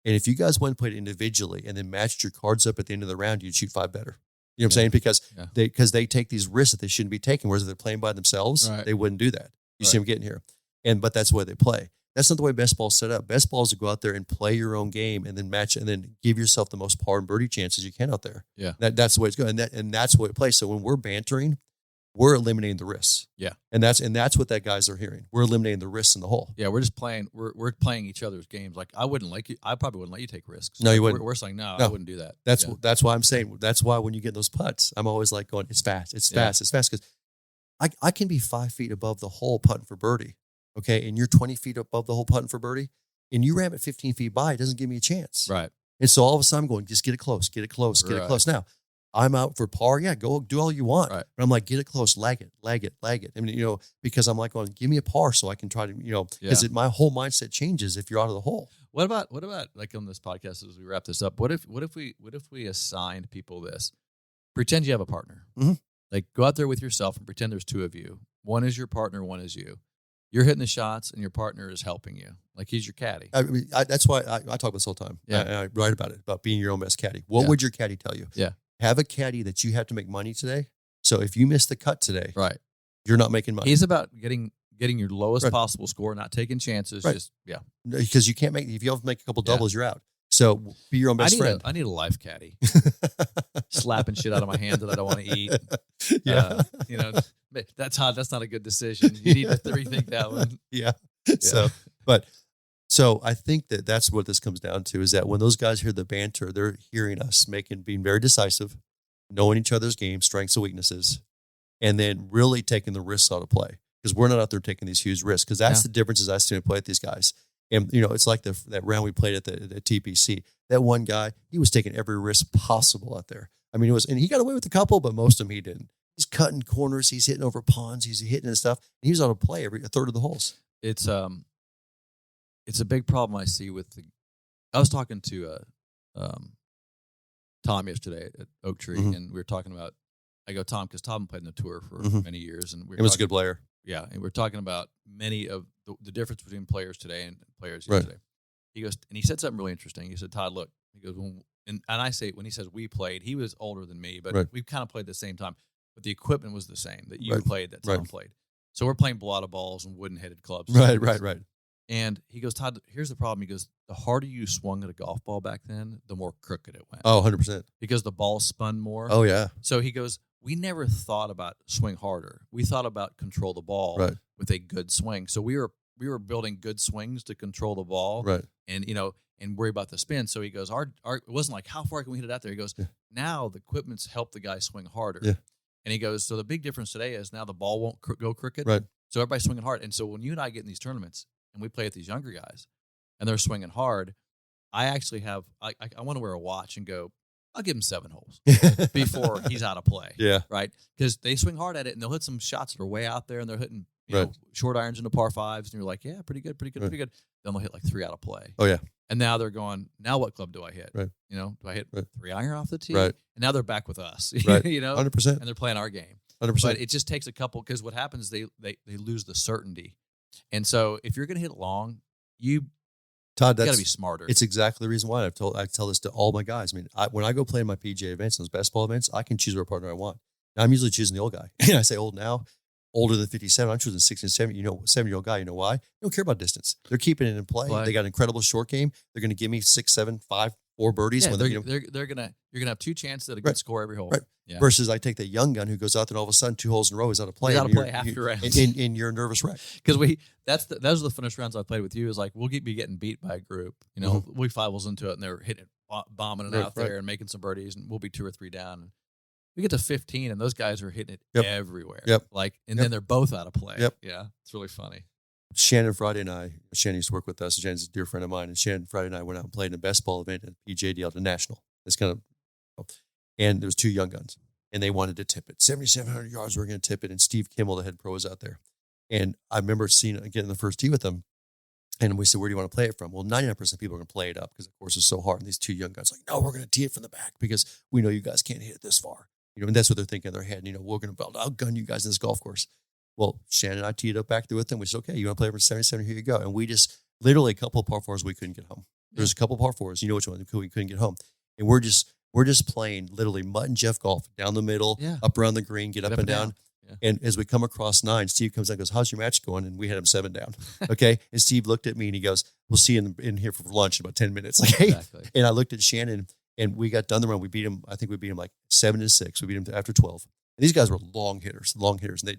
And if you guys went and played individually and then matched your cards up at the end of the round, you'd shoot 5 better. You know what I'm saying? Because they take these risks that they shouldn't be taking. Whereas if they're playing by themselves, they wouldn't do that. You see them getting here. But that's the way they play. That's not the way best ball's set up. Best ball is to go out there and play your own game and then match and then give yourself the most par and birdie chances you can out there. Yeah. That's the way it's going. And that's what it plays. So when we're bantering, we're eliminating the risks. Yeah. And that's what that guys are hearing. We're eliminating the risks in the hole. Yeah, we're just playing we're playing each other's games. Like I probably wouldn't let you take risks. No, you wouldn't. We're saying no, I wouldn't do that. That's why I'm saying, that's why when you get those putts, I'm always like going, it's fast. Because I can be 5 feet above the hole putting for birdie. Okay. And you're 20 feet above the hole putting for birdie, and you ram it 15 feet by, it doesn't give me a chance. Right. And so all of a sudden I'm going, just get it close. Now, I'm out for par. Yeah, go do all you want. Right. But I'm like, get it close, lag it. I mean, because I'm like, give me a par so I can try to, because my whole mindset changes if you're out of the hole. What about like on this podcast as we wrap this up? What if we assigned people this? Pretend you have a partner. Mm-hmm. Like go out there with yourself and pretend there's 2 of you. One is your partner, one is you. You're hitting the shots, and your partner is helping you. Like he's your caddy. I mean, that's why I talk about this all the time. Yeah. I write about it, about being your own best caddy. What would your caddy tell you? Yeah. Have a caddy that you have to make money today. So if you miss the cut today, right, you're not making money. He's about getting your lowest possible score, not taking chances. Right. Just because you can't if you have to make a couple doubles, you're out. So be your own best friend. I need a life caddy. Slapping shit out of my hand that I don't want to eat. Yeah. That's hot. That's not a good decision. You need to rethink that one. Yeah. So I think that's what this comes down to, is that when those guys hear the banter, they're hearing us being very decisive, knowing each other's game, strengths and weaknesses, and then really taking the risks out of play, because we're not out there taking these huge risks, because that's the differences I see when I play with these guys. And, it's like that round we played at the TPC. That one guy, he was taking every risk possible out there. I mean, and he got away with a couple, but most of them he didn't. He's cutting corners. He's hitting over ponds. He's hitting and stuff. And he was on a play a third of the holes. It's a big problem I see with I was talking to Tom yesterday at Oak Tree, and we were talking about, I go, Tom, because Tom played in the tour for many years. And he was a good player. Yeah, and we're talking about many of the difference between players today and players yesterday. He goes, and he said something really interesting. He said, Todd, look, he goes, and I say, when he says we played, he was older than me, but we kind of played at the same time. But the equipment was the same that you played, that Tom played. So we're playing blotto balls and wooden-headed clubs. Right. And he goes, Todd, here's the problem. He goes, the harder you swung at a golf ball back then, the more crooked it went. Oh, 100%. Because the ball spun more. Oh, yeah. So he goes, we never thought about swing harder. We thought about control the ball with a good swing. So we were building good swings to control the ball. Right. And, and worry about the spin. So he goes, our it wasn't like, how far can we hit it out there? He goes, now the equipment's helped the guy swing harder. Yeah. And he goes, so the big difference today is now the ball won't go crooked. Right. So everybody's swinging hard. And so when you and I get in these tournaments and we play with these younger guys, and they're swinging hard, I actually have I want to wear a watch and go, I'll give him 7 holes before he's out of play. Yeah. Right. Because they swing hard at it and they'll hit some shots that are way out there and they're hitting you know, short irons into par 5s. And you're like, yeah, pretty good. Then they'll hit like 3 out of play. Oh, yeah. And now they're going, now what club do I hit? Right. You know, do I hit 3 iron off the tee? Right. And now they're back with us. Right. You know, 100%. And they're playing our game. 100%. But it just takes a couple, because what happens, they lose the certainty. And so if you're going to hit it long, Todd, you got to be smarter. It's exactly the reason why I tell this to all my guys. I mean, when I go play in my PGA events, those basketball events, I can choose what partner I want. Now, I'm usually choosing the old guy. And I say old now, older than 57. I'm choosing 60 and 70. 7-year-old guy. You know why? They don't care about distance. They're keeping it in play. They got an incredible short game. They're going to give me 6, 7, 5, 4 birdies. Yeah, you're gonna have 2 chances at a good score every hole. Right. Yeah. Versus I take that young gun who goes out there and all of a sudden 2 holes in a row is out of play. He's out of play half your rounds. And you're a nervous wreck. Because those are the funnest rounds I played with you. Is like we'll be getting beat by a group. You know, we 5 holes into it and they're hitting it, bombing it out there and making some birdies, and we'll be 2 or 3 down. And we get to 15 and those guys are hitting it everywhere. Yep. Then they're both out of play. Yep. Yeah, it's really funny. Shannon Friday and I, Shannon used to work with us. Shannon's a dear friend of mine. And Shannon Friday and I went out and played in a best ball event at PGA Deal at the National. It's kind of, and there was 2 young guns. And they wanted to tip it. 7,700 yards, we're going to tip it. And Steve Kimmel, the head pro, was out there. And I remember seeing it again in the first tee with them. And we said, where do you want to play it from? Well, 99% of people are going to play it up because, of course, it's so hard. And these 2 young guys like, no, we're going to tee it from the back because we know you guys can't hit it this far. And that's what they're thinking in their head. We're going to outgun you guys in this golf course. Well, Shannon and I teed up back there with them. We said, okay, you want to play from 77? Here you go. And we just, literally a couple of par 4s we couldn't get home. There's a couple of par 4s. You know which one we couldn't get home. And we're just playing literally Mutt and Jeff golf down the middle, up around the green, get up and down. Yeah. And as we come across 9, Steve comes out and goes, how's your match going? And we had him 7 down. Okay. And Steve looked at me and he goes, we'll see you in here for lunch in about 10 minutes. Okay. Exactly. And I looked at Shannon and we got done the run. We beat him. I think we beat him like 7-6. We beat him after 12. And these guys were long hitters. And they,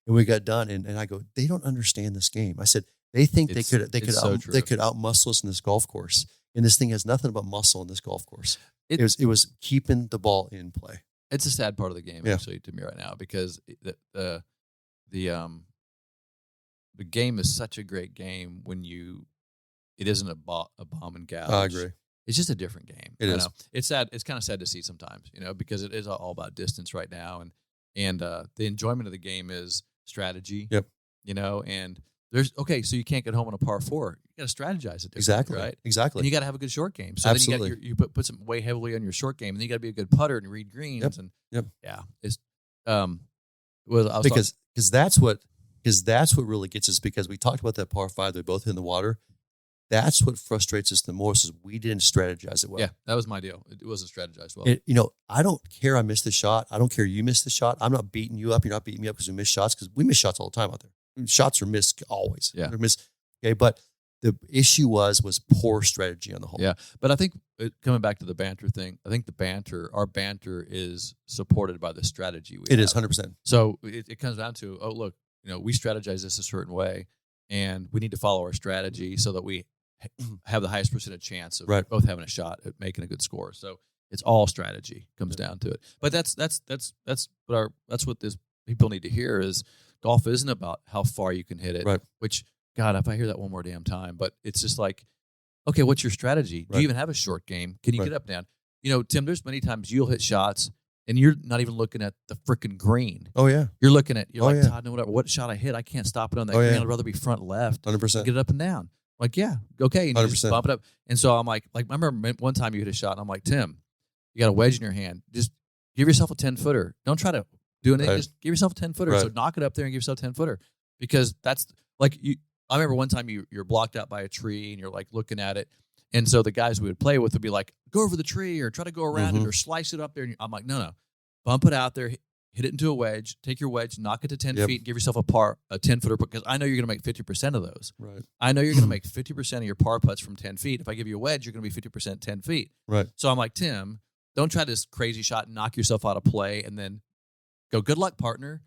and we got done. And I go, they don't understand this game. I said, they think they could out muscle us in this golf course. And this thing has nothing about muscle in this golf course. It was keeping the ball in play. It's a sad part of the game, actually, to me right now, because the game is such a great game when it isn't a bomb and gouge. I agree. It's just a different game. It is. It's sad. It's kind of sad to see sometimes, because it is all about distance right now, and the enjoyment of the game is strategy. Yep. And so you can't get home on a par 4. You got to strategize it. Exactly. Right. Exactly. And you got to have a good short game. So Absolutely. then you put some way heavily on your short game, and then you got to be a good putter and read greens. It's because that's what really gets us, because we talked about that par 5. They're both in the water. That's what frustrates us the most, is we didn't strategize it well. Yeah, that was my deal. It wasn't strategized well. I don't care I missed the shot. I don't care you missed the shot. I'm not beating you up. You're not beating me up because we missed shots, because we miss shots all the time out there. Shots are missed always. Yeah. They're missed. Okay, but the issue was poor strategy on the whole. Yeah, but I think coming back to the banter thing, I think our banter is supported by the strategy we have. It is 100%. So it comes down to, look, we strategize this a certain way, and we need to follow our strategy so that we have the highest percentage chance of both having a shot at making a good score. So it's all strategy comes down to it. But that's what this people need to hear is golf isn't about how far you can hit it. Right. Which, God, if I hear that one more damn time, but it's just like, okay, what's your strategy? Do you even have a short game? Can you get up and down? Tim, there's many times you'll hit shots and you're not even looking at the freaking green. Oh yeah. You're looking at Todd, no whatever. What shot I hit, I can't stop it on that green. I'd rather be front left. 100%. Get it up and down. Like, yeah, okay. And you 100%. just bump it up. And so I'm like I remember one time you hit a shot and I'm like, Tim, you got a wedge in your hand. Just give yourself a 10-footer. Don't try to do anything. Just give yourself a 10-footer. So knock it up there and give yourself a 10-footer. Because that's like I remember one time you're blocked out by a tree and you're like looking at it. And so the guys we would play with would be like, go over the tree or try to go around it or slice it up there. And I'm like, no. Bump it out there, hit it into a wedge, take your wedge, knock it to 10 feet, give yourself a 10-footer, because I know you're going to make 50% of those. Right. I know you're going to make 50% of your par putts from 10 feet. If I give you a wedge, you're going to be 50% 10 feet. Right. So I'm like, Tim, don't try this crazy shot and knock yourself out of play and then go, good luck, partner.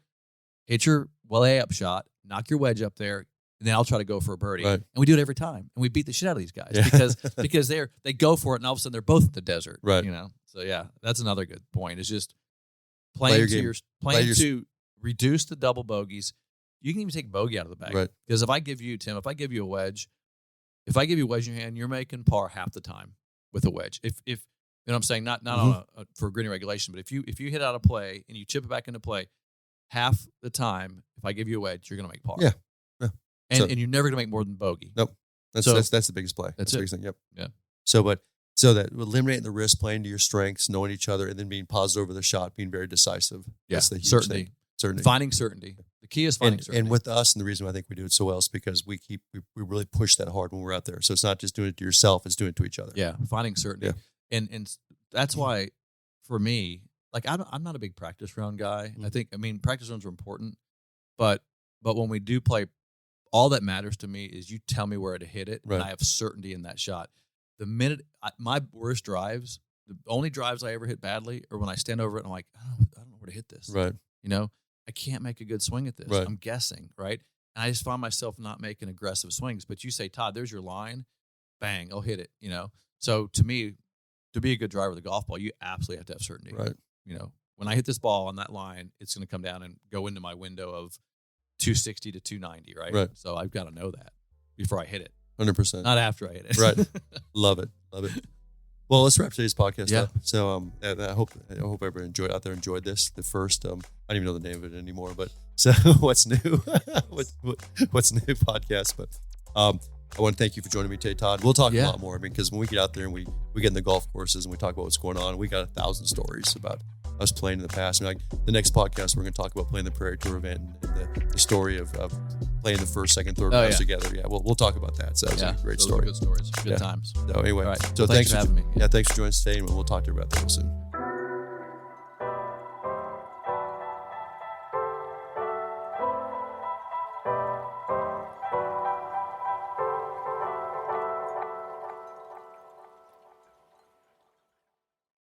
Hit your up shot, knock your wedge up there, and then I'll try to go for a birdie. Right. And we do it every time. And we beat the shit out of these guys because they go for it, and all of a sudden they're both in the desert. Right. So, yeah, that's another good point. It's just playing to reduce the double bogeys. You can even take bogey out of the bag. Right. Because if I give you a wedge, If I give you a wedge in your hand, you're making par half the time with a wedge. If you know what I'm saying, not on for green regulation, but if you hit out a play and you chip it back into play, half the time, if I give you a wedge, you're going to make par. Yeah. And you're never going to make more than bogey. Nope. That's the biggest play. That's the biggest thing. Yep. Yeah. So that eliminating the risk, playing to your strengths, knowing each other, and then being positive over the shot, being very decisive. Yeah. That's the huge Certainty. thing. Certainty. Finding certainty. The key is finding certainty. And with us, and the reason why I think we do it so well is because we really push that hard when we're out there. So it's not just doing it to yourself; it's doing it to each other. Yeah, finding certainty. Yeah. And that's why, for me, like I'm not a big practice round guy. I practice rounds are important, but when we do play, all that matters to me is you tell me where to hit it, and I have certainty in that shot. The minute my worst drives, the only drives I ever hit badly, are when I stand over it and I'm like, I don't know where to hit this. Right. You know, I can't make a good swing at this. Right. I'm guessing, right? And I just find myself not making aggressive swings. But you say, Todd, there's your line, bang, I'll hit it. You know, so to me, to be a good driver of the golf ball, you absolutely have to have certainty. Right. You know, when I hit this ball on that line, it's going to come down and go into my window of 260 to 290, right? Right. So I've got to know that before I hit it. 100%. Not after I hit it. Right. Love it. Well, let's wrap today's podcast up. So I hope everybody enjoyed this. The first, I don't even know the name of it anymore, but so what's new? what's new podcast? But I want to thank you for joining me today, Todd. We'll talk a lot more. I mean, because when we get out there and we get in the golf courses and we talk about what's going on, we got 1,000 stories about us playing in the past. I mean, like the next podcast, we're going to talk about playing the Prairie Tour event and the story of playing the first, second, third rounds together. Yeah, we'll talk about that. So that's a great story. Good stories. Good times. So anyway, right. so thanks for having me. Yeah, thanks for joining us today, and we'll talk to you about that real soon.